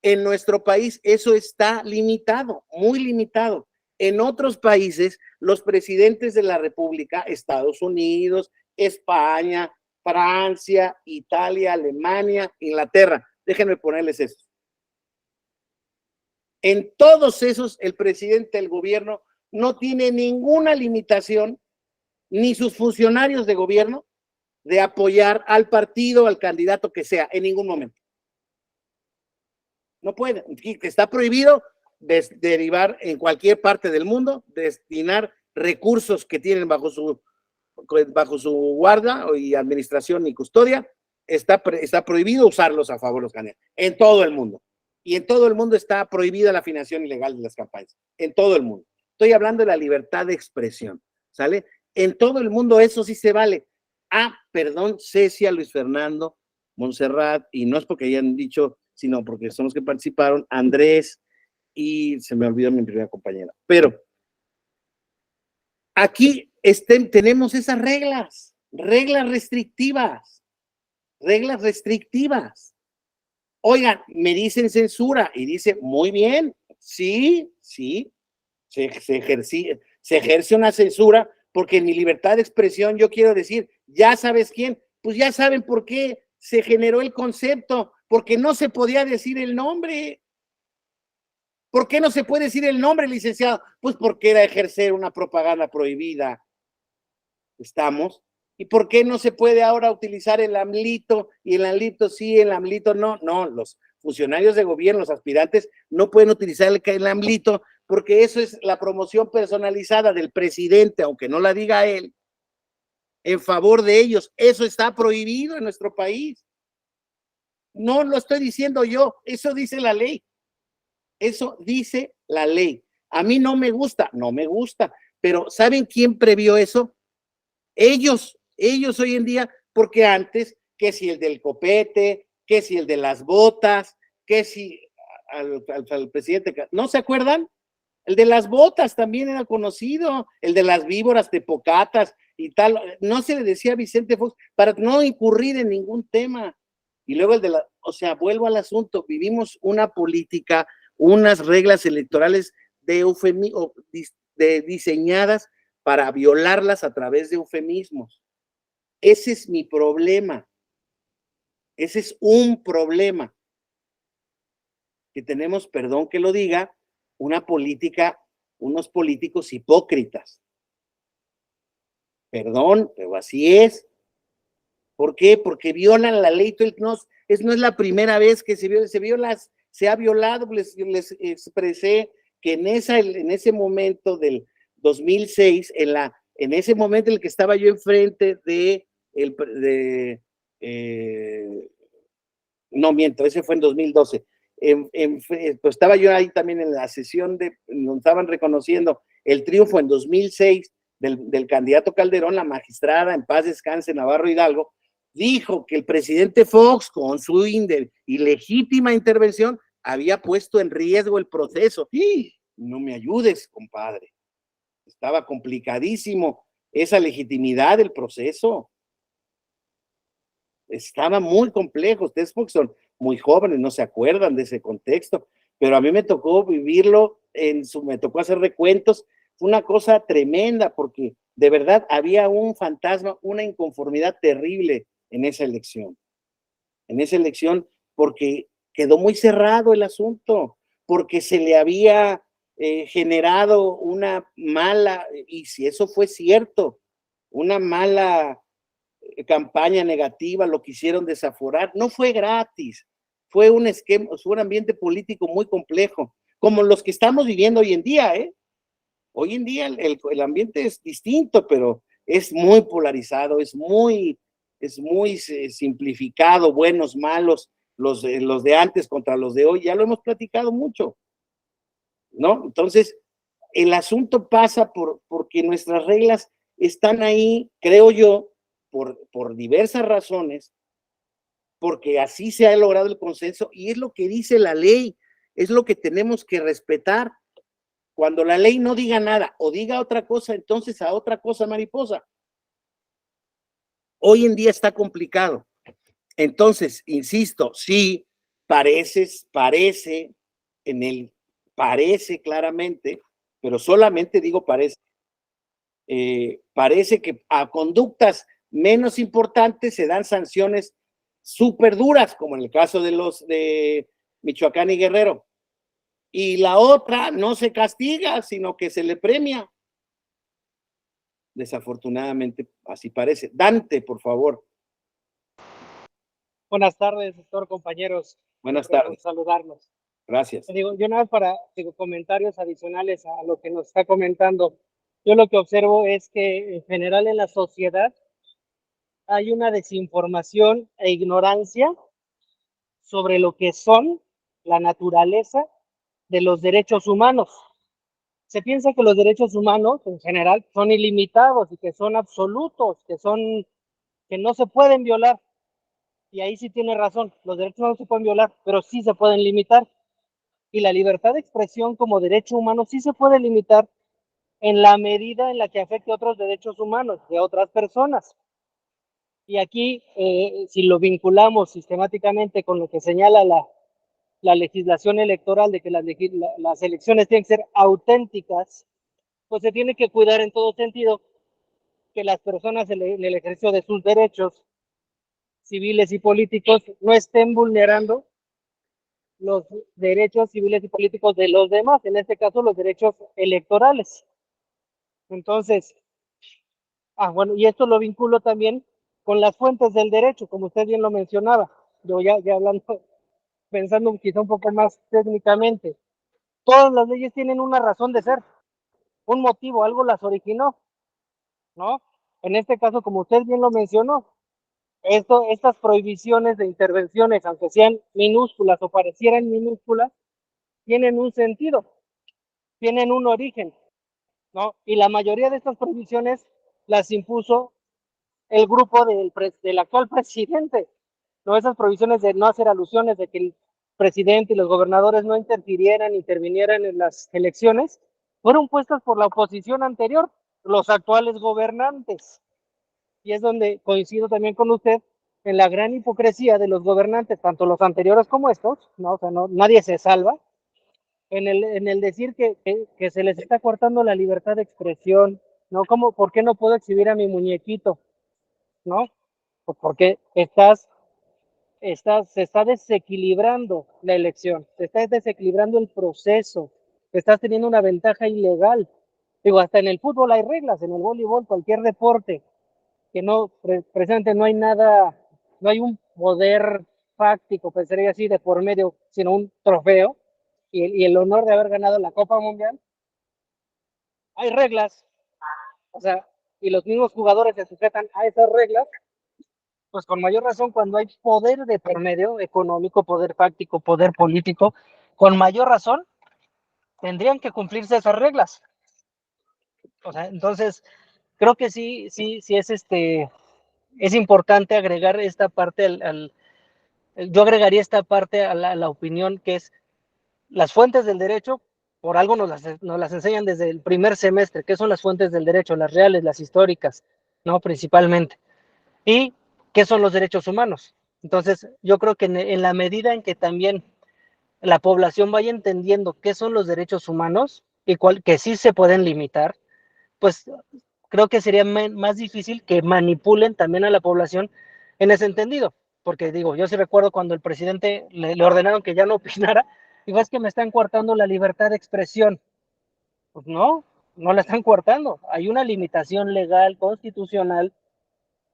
A: En nuestro país eso está limitado, muy limitado. En otros países, los presidentes de la República, Estados Unidos, España, Francia, Italia, Alemania, Inglaterra, déjenme ponerles eso. En todos esos, el presidente del gobierno no tiene ninguna limitación, ni sus funcionarios de gobierno, de apoyar al partido, al candidato que sea, en ningún momento. No puede, está prohibido derivar en cualquier parte del mundo, destinar recursos que tienen bajo su guarda y administración y custodia, está prohibido usarlos a favor de los candidatos, en todo el mundo. Y en todo el mundo está prohibida la financiación ilegal de las campañas, en todo el mundo. Estoy hablando de la libertad de expresión, ¿sale? En todo el mundo eso sí se vale. Perdón, Cecia, Luis Fernando, Montserrat, y no es porque hayan dicho, sino porque son los que participaron, Andrés, y se me olvidó mi primera compañera. Pero aquí tenemos esas reglas restrictivas. Oigan, me dicen censura y dice, muy bien, sí, se Se ejerce una censura porque en mi libertad de expresión yo quiero decir, ya sabes quién, pues ya saben por qué se generó el concepto, porque no se podía decir el nombre. ¿Por qué no se puede decir el nombre, licenciado? Pues porque era ejercer una propaganda prohibida. ¿Estamos? ¿Y por qué no se puede ahora utilizar el AMLito? Y el AMLito sí, el AMLito no. No, los funcionarios de gobierno, los aspirantes, no pueden utilizar el AMLito porque eso es la promoción personalizada del presidente, aunque no la diga él, en favor de ellos. Eso está prohibido en nuestro país. No lo estoy diciendo yo, eso dice la ley. Eso dice la ley. A mí no me gusta, pero ¿saben quién previó eso? Ellos hoy en día, porque antes, que si el del copete, que si el de las botas, que si al presidente, ¿no se acuerdan? El de las botas también era conocido, el de las víboras tepocatas y tal, no se le decía a Vicente Fox para no incurrir en ningún tema. Y luego o sea, vuelvo al asunto, vivimos una política, unas reglas electorales diseñadas para violarlas a través de eufemismos. Ese es mi problema. Ese es un problema. Que tenemos, perdón que lo diga, una política, unos políticos hipócritas. Perdón, pero así es. ¿Por qué? Porque violan la ley. No es la primera vez que se ha violado. Les expresé que en ese momento del 2006, en ese momento en el que estaba yo enfrente no miento, ese fue en 2012. Pues estaba yo ahí también en la sesión donde estaban reconociendo el triunfo en 2006 del candidato Calderón. La magistrada, en paz descanse, Navarro Hidalgo, dijo que el presidente Fox, con su ilegítima intervención, había puesto en riesgo el proceso. ¡Y! No me ayudes, compadre. Estaba complicadísimo esa legitimidad del proceso. Estaba muy complejo. Ustedes porque son muy jóvenes, no se acuerdan de ese contexto, pero a mí me tocó vivirlo, me tocó hacer recuentos. Fue una cosa tremenda porque de verdad había un fantasma, una inconformidad terrible en esa elección. En esa elección porque quedó muy cerrado el asunto, porque se le había generado una mala, y si eso fue cierto, una mala campaña negativa, lo quisieron desaforar. No fue gratis, fue un esquema, fue un ambiente político muy complejo, como los que estamos viviendo hoy en día, ¿eh? Hoy en día el ambiente es distinto, pero es muy polarizado, es muy simplificado, buenos, malos, los de antes contra los de hoy, ya lo hemos platicado mucho, ¿no? Entonces, el asunto pasa porque nuestras reglas están ahí, creo yo, por diversas razones, porque así se ha logrado el consenso y es lo que dice la ley, es lo que tenemos que respetar. Cuando la ley no diga nada o diga otra cosa, entonces a otra cosa, mariposa. Hoy en día está complicado. Entonces, insisto, sí, parece claramente, pero solamente digo parece. Parece que a conductas menos importantes se dan sanciones súper duras, como en el caso de los de Michoacán y Guerrero. Y la otra no se castiga, sino que se le premia. Desafortunadamente, así parece. Dante, por favor.
I: Buenas tardes, doctor, compañeros.
A: Buenas tardes.
I: Saludarlos.
A: Gracias.
I: Yo nada más para comentarios adicionales a lo que nos está comentando. Yo lo que observo es que en general en la sociedad hay una desinformación e ignorancia sobre lo que son la naturaleza de los derechos humanos. Se piensa que los derechos humanos en general son ilimitados y que son absolutos, que no se pueden violar. Y ahí sí tiene razón, los derechos no se pueden violar, pero sí se pueden limitar. Y la libertad de expresión como derecho humano sí se puede limitar en la medida en la que afecte otros derechos humanos de otras personas. Y aquí, si lo vinculamos sistemáticamente con lo que señala la legislación electoral de que las elecciones tienen que ser auténticas, pues se tiene que cuidar en todo sentido que las personas en el ejercicio de sus derechos civiles y políticos no estén vulnerando los derechos civiles y políticos de los demás, en este caso los derechos electorales. Entonces, bueno, y esto lo vinculo también con las fuentes del derecho, como usted bien lo mencionaba. Yo ya hablando, pensando quizá un poco más técnicamente, todas las leyes tienen una razón de ser, un motivo, algo las originó, ¿no? En este caso, como usted bien lo mencionó, estas prohibiciones de intervenciones, aunque sean minúsculas o parecieran minúsculas, tienen un sentido, tienen un origen, ¿no? Y la mayoría de estas prohibiciones las impuso el grupo del actual presidente, ¿no? Esas prohibiciones de no hacer alusiones, de que el presidente y los gobernadores no intervinieran en las elecciones, fueron puestas por la oposición anterior, los actuales gobernantes. Y es donde coincido también con usted en la gran hipocresía de los gobernantes, tanto los anteriores como estos, ¿no? O sea, nadie se salva, en el decir que se les está cortando la libertad de expresión, ¿no? ¿Por qué no puedo exhibir a mi muñequito? ¿No? Pues porque se está desequilibrando la elección, se está desequilibrando el proceso, estás teniendo una ventaja ilegal. Digo, hasta en el fútbol hay reglas, en el voleibol, cualquier deporte, que no, precisamente no hay nada, no hay un poder fáctico, pensaría así, de por medio, sino un trofeo y el honor de haber ganado la Copa Mundial. Hay reglas, o sea, y los mismos jugadores se sujetan a esas reglas, pues con mayor razón cuando hay poder de por medio, económico, poder fáctico, poder político, con mayor razón tendrían que cumplirse esas reglas. O sea, entonces, creo que sí es importante agregar esta parte yo agregaría esta parte a la opinión, que es las fuentes del derecho. Por algo nos las enseñan desde el primer semestre, qué son las fuentes del derecho, las reales, las históricas, ¿no? Principalmente. Y qué son los derechos humanos. Entonces, yo creo que en la medida en que también la población vaya entendiendo qué son los derechos humanos y que sí se pueden limitar, pues creo que sería más difícil que manipulen también a la población en ese entendido. Porque digo, yo sí recuerdo cuando el presidente le ordenaron que ya no opinara, digo, es que me están coartando la libertad de expresión. Pues no la están coartando. Hay una limitación legal, constitucional,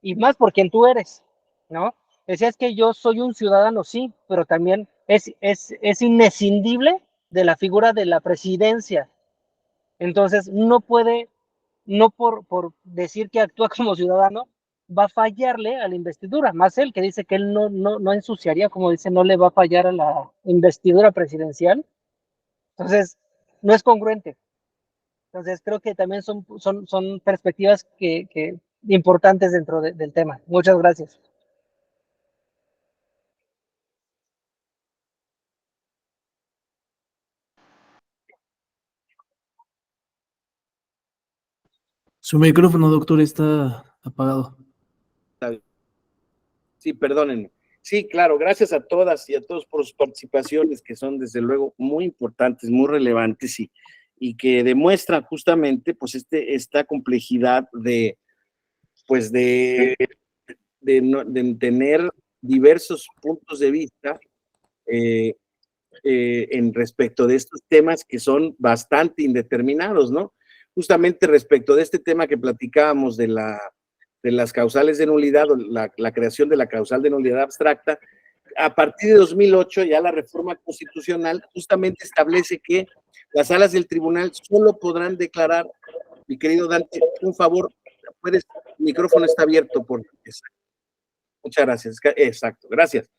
I: y más por quien tú eres, ¿no? Decías que yo soy un ciudadano, sí, pero también es inescindible de la figura de la presidencia. Entonces, no por decir que actúa como ciudadano, va a fallarle a la investidura, más él que dice que él no ensuciaría, como dice, no le va a fallar a la investidura presidencial. Entonces, no es congruente. Entonces, creo que también son perspectivas que importantes dentro del tema. Muchas gracias.
B: Su micrófono, doctor, está apagado.
A: Sí, perdónenme. Sí, claro, gracias a todas y a todos por sus participaciones, que son desde luego muy importantes, muy relevantes y que demuestran justamente pues esta complejidad de tener diversos puntos de vista en respecto de estos temas que son bastante indeterminados, ¿no? Justamente respecto de este tema que platicábamos de las causales de nulidad o la creación de la causal de nulidad abstracta, a partir de 2008 ya la reforma constitucional justamente establece que las salas del tribunal solo podrán declarar, mi querido Dante, un favor, el micrófono está abierto por... Muchas gracias, exacto, gracias.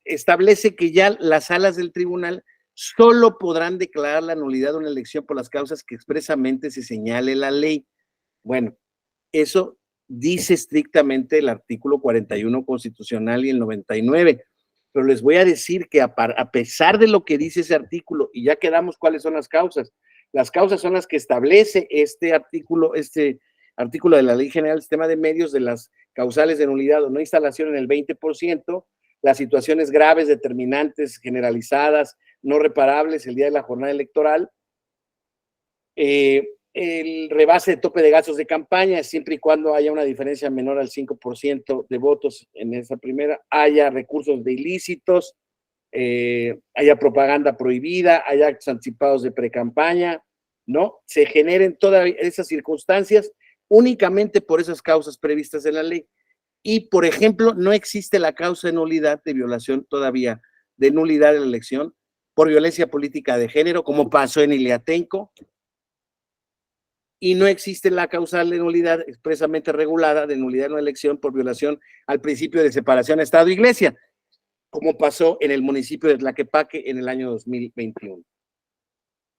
A: Establece que ya las salas del tribunal solo podrán declarar la nulidad de una elección por las causas que expresamente se señale la ley. Bueno, eso dice estrictamente el artículo 41 constitucional y el 99, pero les voy a decir que a pesar de lo que dice ese artículo, y ya quedamos cuáles son las causas son las que establece este artículo de la Ley General del Sistema de Medios, de las causales de nulidad o no instalación en el 20%, las situaciones graves, determinantes, generalizadas, no reparables el día de la jornada electoral, el rebase de tope de gastos de campaña, siempre y cuando haya una diferencia menor al 5% de votos en esa primera, haya recursos de ilícitos, haya propaganda prohibida, haya actos anticipados de precampaña, ¿no? Se generen todas esas circunstancias únicamente por esas causas previstas en la ley. Y, por ejemplo, no existe la causa de nulidad de violación todavía, de nulidad de la elección por violencia política de género, como pasó en Iliatenco, y no existe la causal de nulidad expresamente regulada de nulidad en una elección por violación al principio de separación Estado-Iglesia, como pasó en el municipio de Tlaquepaque en el año 2021.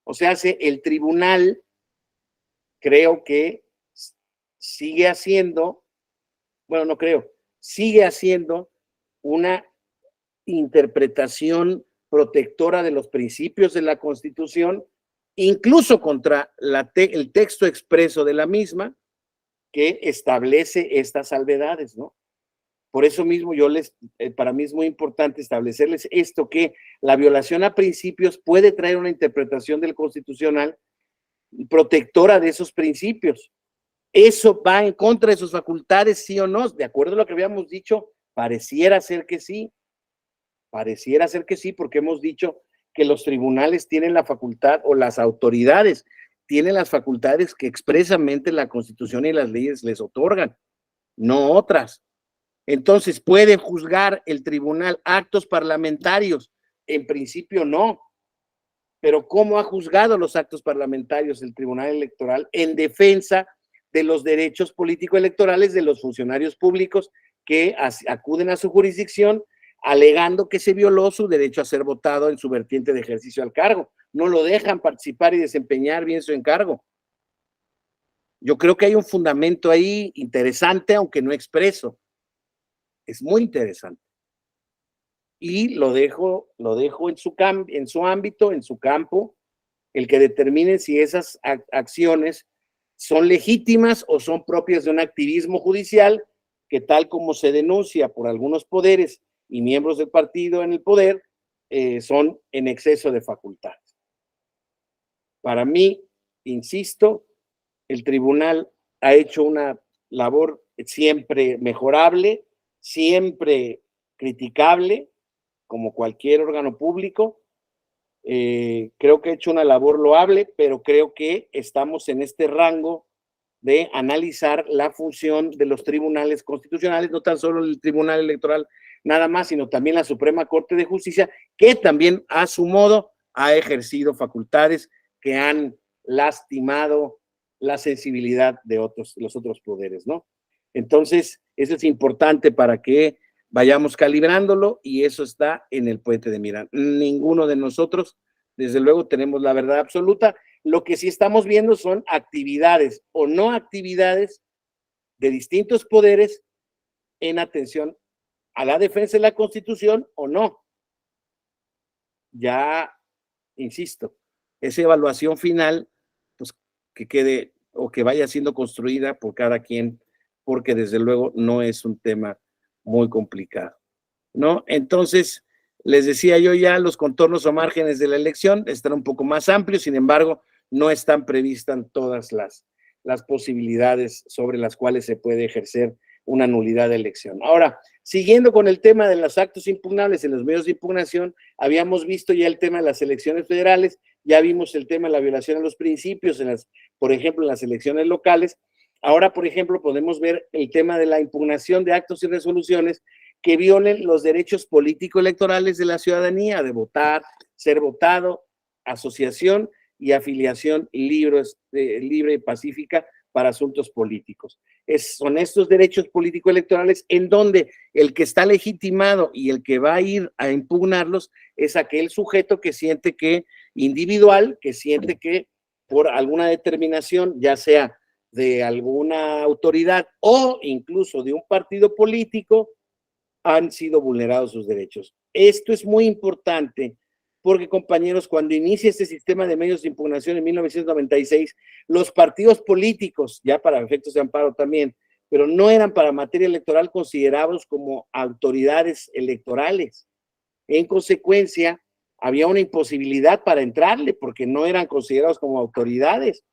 A: O sea, el tribunal creo que sigue haciendo, bueno, no creo, sigue haciendo una interpretación protectora de los principios de la Constitución, incluso contra el texto expreso de la misma, que establece estas salvedades, ¿no? Por eso mismo para mí es muy importante establecerles esto, que la violación a principios puede traer una interpretación del constitucional protectora de esos principios. ¿Eso va en contra de sus facultades, sí o no? De acuerdo a lo que habíamos dicho, pareciera ser que sí, porque hemos dicho que los tribunales tienen la facultad, o las autoridades tienen las facultades que expresamente la Constitución y las leyes les otorgan, no otras. Entonces, ¿puede juzgar el tribunal actos parlamentarios? En principio no, pero ¿cómo ha juzgado los actos parlamentarios el Tribunal Electoral en defensa de los derechos político-electorales de los funcionarios públicos que acuden a su jurisdicción alegando que se violó su derecho a ser votado en su vertiente de ejercicio al cargo? No lo dejan participar y desempeñar bien su encargo. Yo creo que hay un fundamento ahí interesante, aunque no expreso. Es muy interesante. Y lo dejo en su ámbito, en su campo, el que determine si esas acciones son legítimas o son propias de un activismo judicial que, tal como se denuncia por algunos poderes y miembros del partido en el poder, son en exceso de facultades. Para mí, insisto, el tribunal ha hecho una labor siempre mejorable, siempre criticable, como cualquier órgano público. Creo que ha hecho una labor loable, pero creo que estamos en este rango de analizar la función de los tribunales constitucionales, no tan solo el Tribunal Electoral nada más, sino también la Suprema Corte de Justicia, que también a su modo ha ejercido facultades que han lastimado la sensibilidad de los otros poderes, ¿no? Entonces, eso es importante para que vayamos calibrándolo, y eso está en el puente de mira. Ninguno de nosotros, desde luego, tenemos la verdad absoluta. Lo que sí estamos viendo son actividades o no actividades de distintos poderes en atención a la defensa de la Constitución o no. Ya, insisto, esa evaluación final, pues que quede o que vaya siendo construida por cada quien, porque desde luego no es un tema muy complicado, ¿no? Entonces, les decía yo ya, los contornos o márgenes de la elección están un poco más amplios, sin embargo, no están previstas todas las posibilidades sobre las cuales se puede ejercer una nulidad de elección. Ahora, siguiendo con el tema de los actos impugnables en los medios de impugnación, habíamos visto ya el tema de las elecciones federales, ya vimos el tema de la violación a los principios, por ejemplo, en las elecciones locales. Ahora, por ejemplo, podemos ver el tema de la impugnación de actos y resoluciones que violen los derechos político-electorales de la ciudadanía, de votar, ser votado, asociación y afiliación libre y pacífica para asuntos políticos. Son estos derechos político-electorales en donde el que está legitimado y el que va a ir a impugnarlos es aquel sujeto que siente que por alguna determinación, ya sea de alguna autoridad o incluso de un partido político, han sido vulnerados sus derechos. Esto es muy importante porque, compañeros, cuando inicia este sistema de medios de impugnación en 1996, los partidos políticos, ya para efectos de amparo también, pero no eran para materia electoral considerados como autoridades electorales. En consecuencia, había una imposibilidad para entrarle porque no eran considerados como autoridades.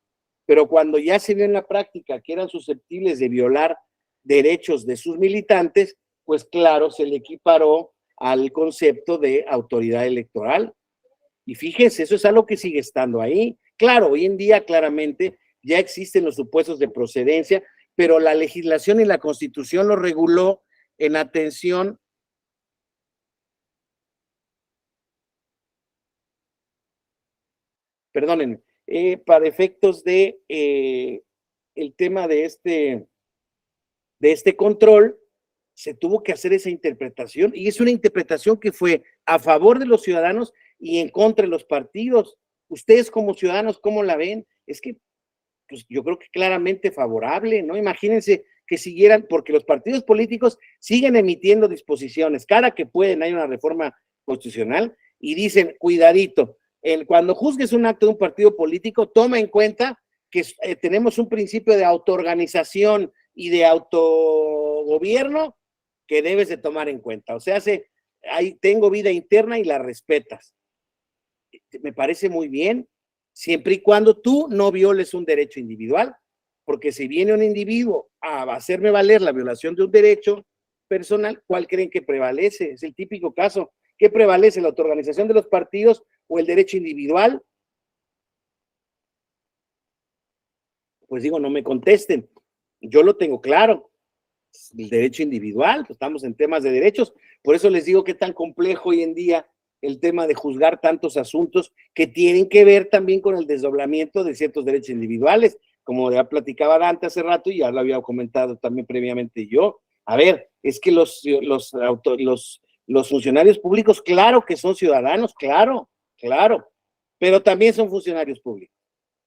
A: Pero cuando ya se vio en la práctica que eran susceptibles de violar derechos de sus militantes, pues claro, se le equiparó al concepto de autoridad electoral. Y fíjense, eso es algo que sigue estando ahí. Claro, hoy en día claramente ya existen los supuestos de procedencia, pero la legislación y la Constitución lo reguló en atención perdónenme, para efectos de el tema de este control, se tuvo que hacer esa interpretación, y es una interpretación que fue a favor de los ciudadanos y en contra de los partidos. Ustedes como ciudadanos, ¿cómo la ven? Es que, pues yo creo que claramente favorable, ¿no? Imagínense que siguieran, porque los partidos políticos siguen emitiendo disposiciones, cada que pueden hay una reforma constitucional, y dicen, cuidadito, cuando juzgues un acto de un partido político, toma en cuenta que tenemos un principio de autoorganización y de autogobierno que debes de tomar en cuenta. O sea, ahí tengo vida interna y la respetas. Me parece muy bien, siempre y cuando tú no violes un derecho individual, porque si viene un individuo a hacerme valer la violación de un derecho personal, ¿cuál creen que prevalece? Es el típico caso. ¿Qué prevalece, la autoorganización de los partidos o el derecho individual? Pues digo, no me contesten. Yo lo tengo claro. El derecho individual, pues estamos en temas de derechos. Por eso les digo que tan complejo hoy en día el tema de juzgar tantos asuntos que tienen que ver también con el desdoblamiento de ciertos derechos individuales, como ya platicaba Dante hace rato y ya lo había comentado también previamente yo. A ver, es que los funcionarios públicos, claro que son ciudadanos, claro, pero también son funcionarios públicos.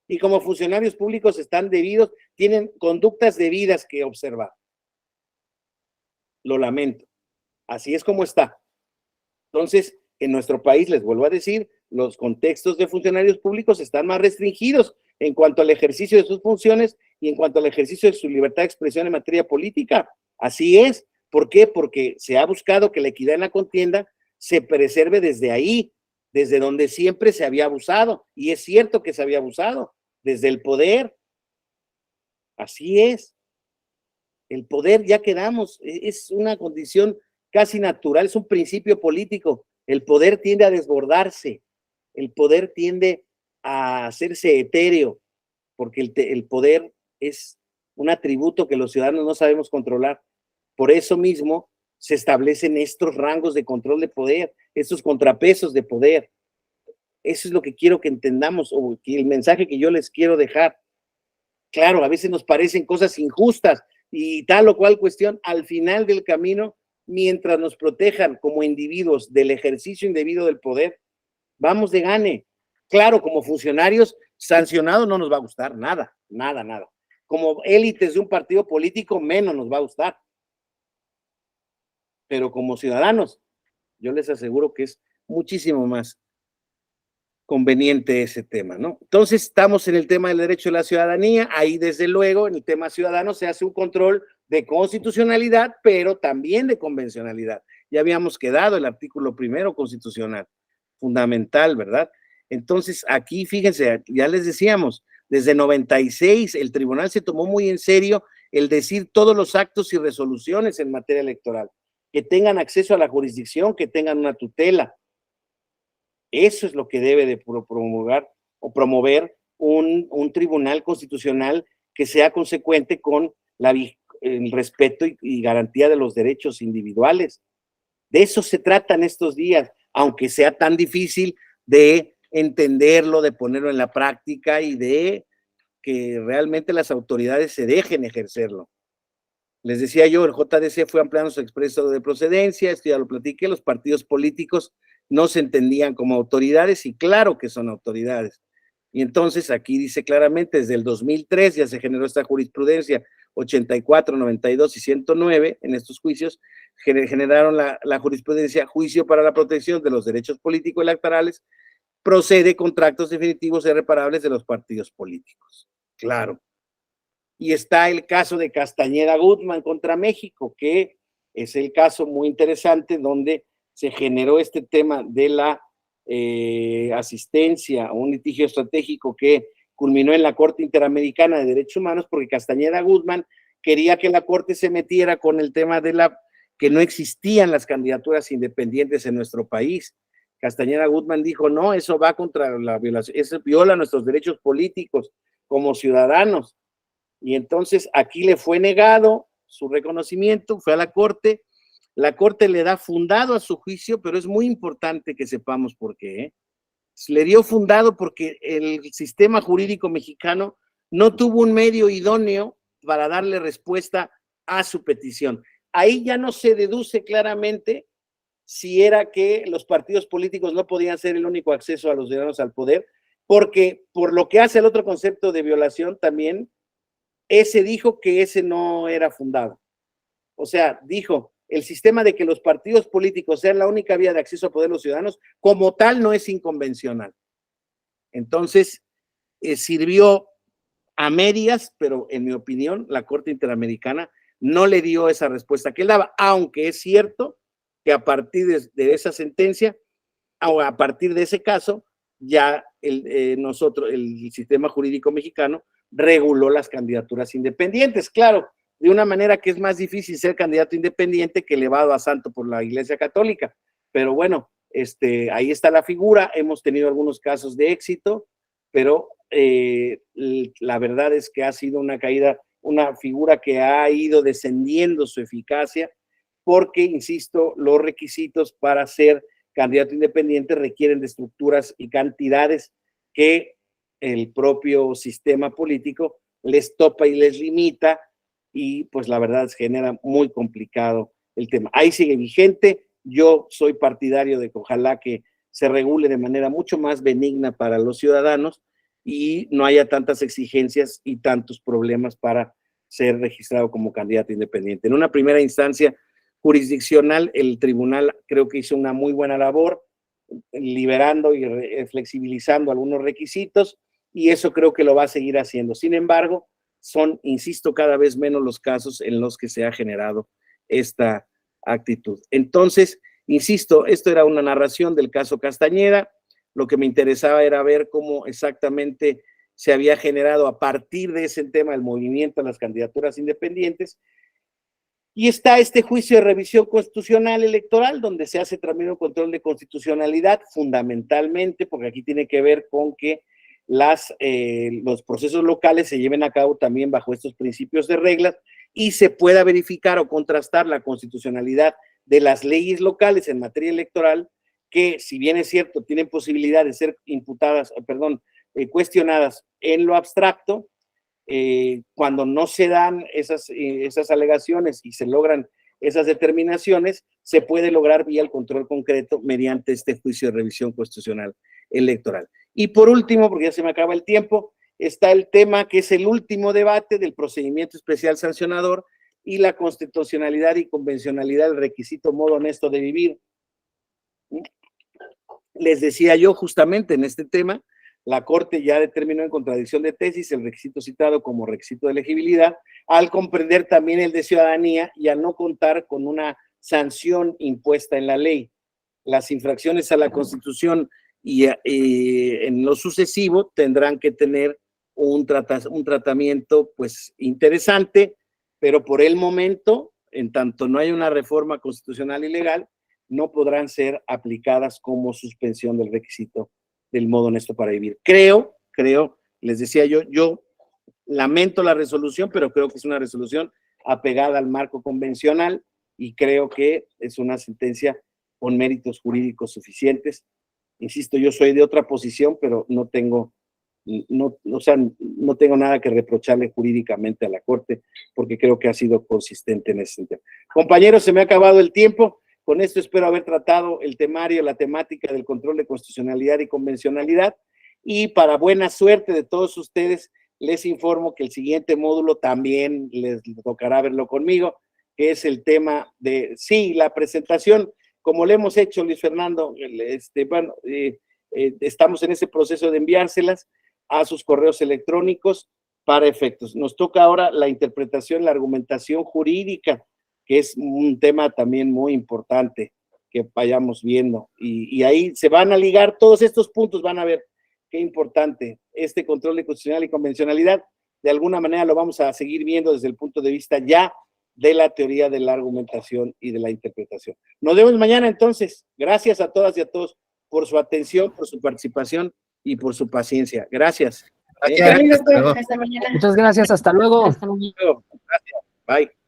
A: Y como funcionarios públicos están debidos, tienen conductas debidas que observar. Lo lamento. Así es como está. Entonces, en nuestro país, les vuelvo a decir, los contextos de funcionarios públicos están más restringidos en cuanto al ejercicio de sus funciones y en cuanto al ejercicio de su libertad de expresión en materia política. Así es. ¿Por qué? Porque se ha buscado que la equidad en la contienda se preserve desde ahí, desde donde siempre se había abusado. Y es cierto que se había abusado, desde el poder. Así es. El poder, ya quedamos, es una condición casi natural, es un principio político. El poder tiende a desbordarse, el poder tiende a hacerse etéreo, porque el poder es un atributo que los ciudadanos no sabemos controlar. Por eso mismo se establecen estos rangos de control de poder, estos contrapesos de poder. Eso es lo que quiero que entendamos, o el mensaje que yo les quiero dejar. Claro, a veces nos parecen cosas injustas y tal o cual cuestión, al final del camino, mientras nos protejan como individuos del ejercicio indebido del poder, vamos de gane. Claro, como funcionarios, sancionados no nos va a gustar, nada. Como élites de un partido político, menos nos va a gustar. Pero como ciudadanos, yo les aseguro que es muchísimo más conveniente ese tema, ¿no? Entonces, estamos en el tema del derecho de la ciudadanía, ahí desde luego, en el tema ciudadano se hace un control de constitucionalidad, pero también de convencionalidad. Ya habíamos quedado el artículo primero constitucional, fundamental, ¿verdad? Entonces, aquí, fíjense, ya les decíamos, desde 96 el tribunal se tomó muy en serio el decir todos los actos y resoluciones en materia electoral, que tengan acceso a la jurisdicción, que tengan una tutela. Eso es lo que debe de promover un tribunal constitucional que sea consecuente con el respeto y garantía de los derechos individuales. De eso se trata en estos días, aunque sea tan difícil de entenderlo, de ponerlo en la práctica y de que realmente las autoridades se dejen ejercerlo. Les decía yo, el JDC fue ampliando su expreso de procedencia, esto ya lo platiqué, los partidos políticos no se entendían como autoridades y claro que son autoridades. Y entonces aquí dice claramente, desde el 2003 ya se generó esta jurisprudencia 84, 92 y 109 en estos juicios, generaron la jurisprudencia juicio para la protección de los derechos políticos electorales, procede contratos definitivos e irreparables de los partidos políticos. Claro. Y está el caso de Castañeda Guzmán contra México, que es el caso muy interesante donde se generó este tema de la asistencia, un litigio estratégico que culminó en la Corte Interamericana de Derechos Humanos, porque Castañeda Guzmán quería que la Corte se metiera con el tema de que no existían las candidaturas independientes en nuestro país. Castañeda Guzmán dijo, no, eso va contra la violación, eso viola nuestros derechos políticos como ciudadanos. Y entonces aquí le fue negado su reconocimiento, fue a la Corte le da fundado a su juicio, pero es muy importante que sepamos por qué, ¿eh? Le dio fundado porque el sistema jurídico mexicano no tuvo un medio idóneo para darle respuesta a su petición. Ahí ya no se deduce claramente si era que los partidos políticos no podían ser el único acceso a los ciudadanos al poder, porque por lo que hace el otro concepto de violación también, ese dijo que ese no era fundado. O sea, dijo, el sistema de que los partidos políticos sean la única vía de acceso al poder de los ciudadanos, como tal, no es inconvencional. Entonces, sirvió a medias, pero en mi opinión, la Corte Interamericana no le dio esa respuesta que él daba, aunque es cierto que a partir de esa sentencia, o a partir de ese caso, ya el sistema jurídico mexicano reguló las candidaturas independientes. Claro, de una manera que es más difícil ser candidato independiente que elevado a santo por la Iglesia Católica. Pero bueno, ahí está la figura. Hemos tenido algunos casos de éxito, pero la verdad es que ha sido una caída, una figura que ha ido descendiendo su eficacia, porque, insisto, los requisitos para ser candidato independiente requieren de estructuras y cantidades que el propio sistema político les topa y les limita, y pues la verdad genera muy complicado el tema. Ahí sigue vigente. Yo soy partidario de que ojalá que se regule de manera mucho más benigna para los ciudadanos y no haya tantas exigencias y tantos problemas para ser registrado como candidato independiente. En una primera instancia jurisdiccional, el tribunal creo que hizo una muy buena labor, liberando y flexibilizando algunos requisitos, y eso creo que lo va a seguir haciendo. Sin embargo, son, insisto, cada vez menos los casos en los que se ha generado esta actitud. Entonces, insisto, esto era una narración del caso Castañeda. Lo que me interesaba era ver cómo exactamente se había generado a partir de ese tema el movimiento a las candidaturas independientes. Y está este juicio de revisión constitucional electoral, donde se hace también un control de constitucionalidad, fundamentalmente, porque aquí tiene que ver con que los procesos locales se lleven a cabo también bajo estos principios de reglas y se pueda verificar o contrastar la constitucionalidad de las leyes locales en materia electoral, que si bien es cierto, tienen posibilidad de ser cuestionadas en lo abstracto, cuando no se dan esas alegaciones y se logran esas determinaciones, se puede lograr vía el control concreto mediante este juicio de revisión constitucional electoral. Y por último, porque ya se me acaba el tiempo, está el tema que es el último debate del procedimiento especial sancionador y la constitucionalidad y convencionalidad del requisito modo honesto de vivir. Les decía yo justamente en este tema, la Corte ya determinó en contradicción de tesis el requisito citado como requisito de elegibilidad, al comprender también el de ciudadanía y al no contar con una sanción impuesta en la ley. Las infracciones a la Constitución y en lo sucesivo tendrán que tener un tratamiento pues interesante, pero por el momento, en tanto no hay una reforma constitucional y legal, no podrán ser aplicadas como suspensión del requisito del modo honesto para vivir. Creo, les decía yo lamento la resolución, pero creo que es una resolución apegada al marco convencional y creo que es una sentencia con méritos jurídicos suficientes. Insisto, yo soy de otra posición, pero no tengo nada que reprocharle jurídicamente a la Corte, porque creo que ha sido consistente en ese sentido. Compañeros, se me ha acabado el tiempo. Con esto espero haber tratado el temario, la temática del control de constitucionalidad y convencionalidad, y para buena suerte de todos ustedes, les informo que el siguiente módulo también les tocará verlo conmigo, que es el tema de, sí, la presentación, como le hemos hecho, Luis Fernando, estamos en ese proceso de enviárselas a sus correos electrónicos para efectos. Nos toca ahora la interpretación, la argumentación jurídica, que es un tema también muy importante. que vayamos viendo. Y ahí se van a ligar todos estos puntos, van a ver qué importante este control de constitucional y convencionalidad. De alguna manera lo vamos a seguir viendo desde el punto de vista ya de la teoría de la argumentación y de la interpretación. Nos vemos mañana entonces. Gracias a todas y a todos por su atención, por su participación y por su paciencia. Gracias.
F: Hasta mañana.
H: Muchas gracias, hasta luego.
G: Hasta mañana.
A: Gracias. Bye.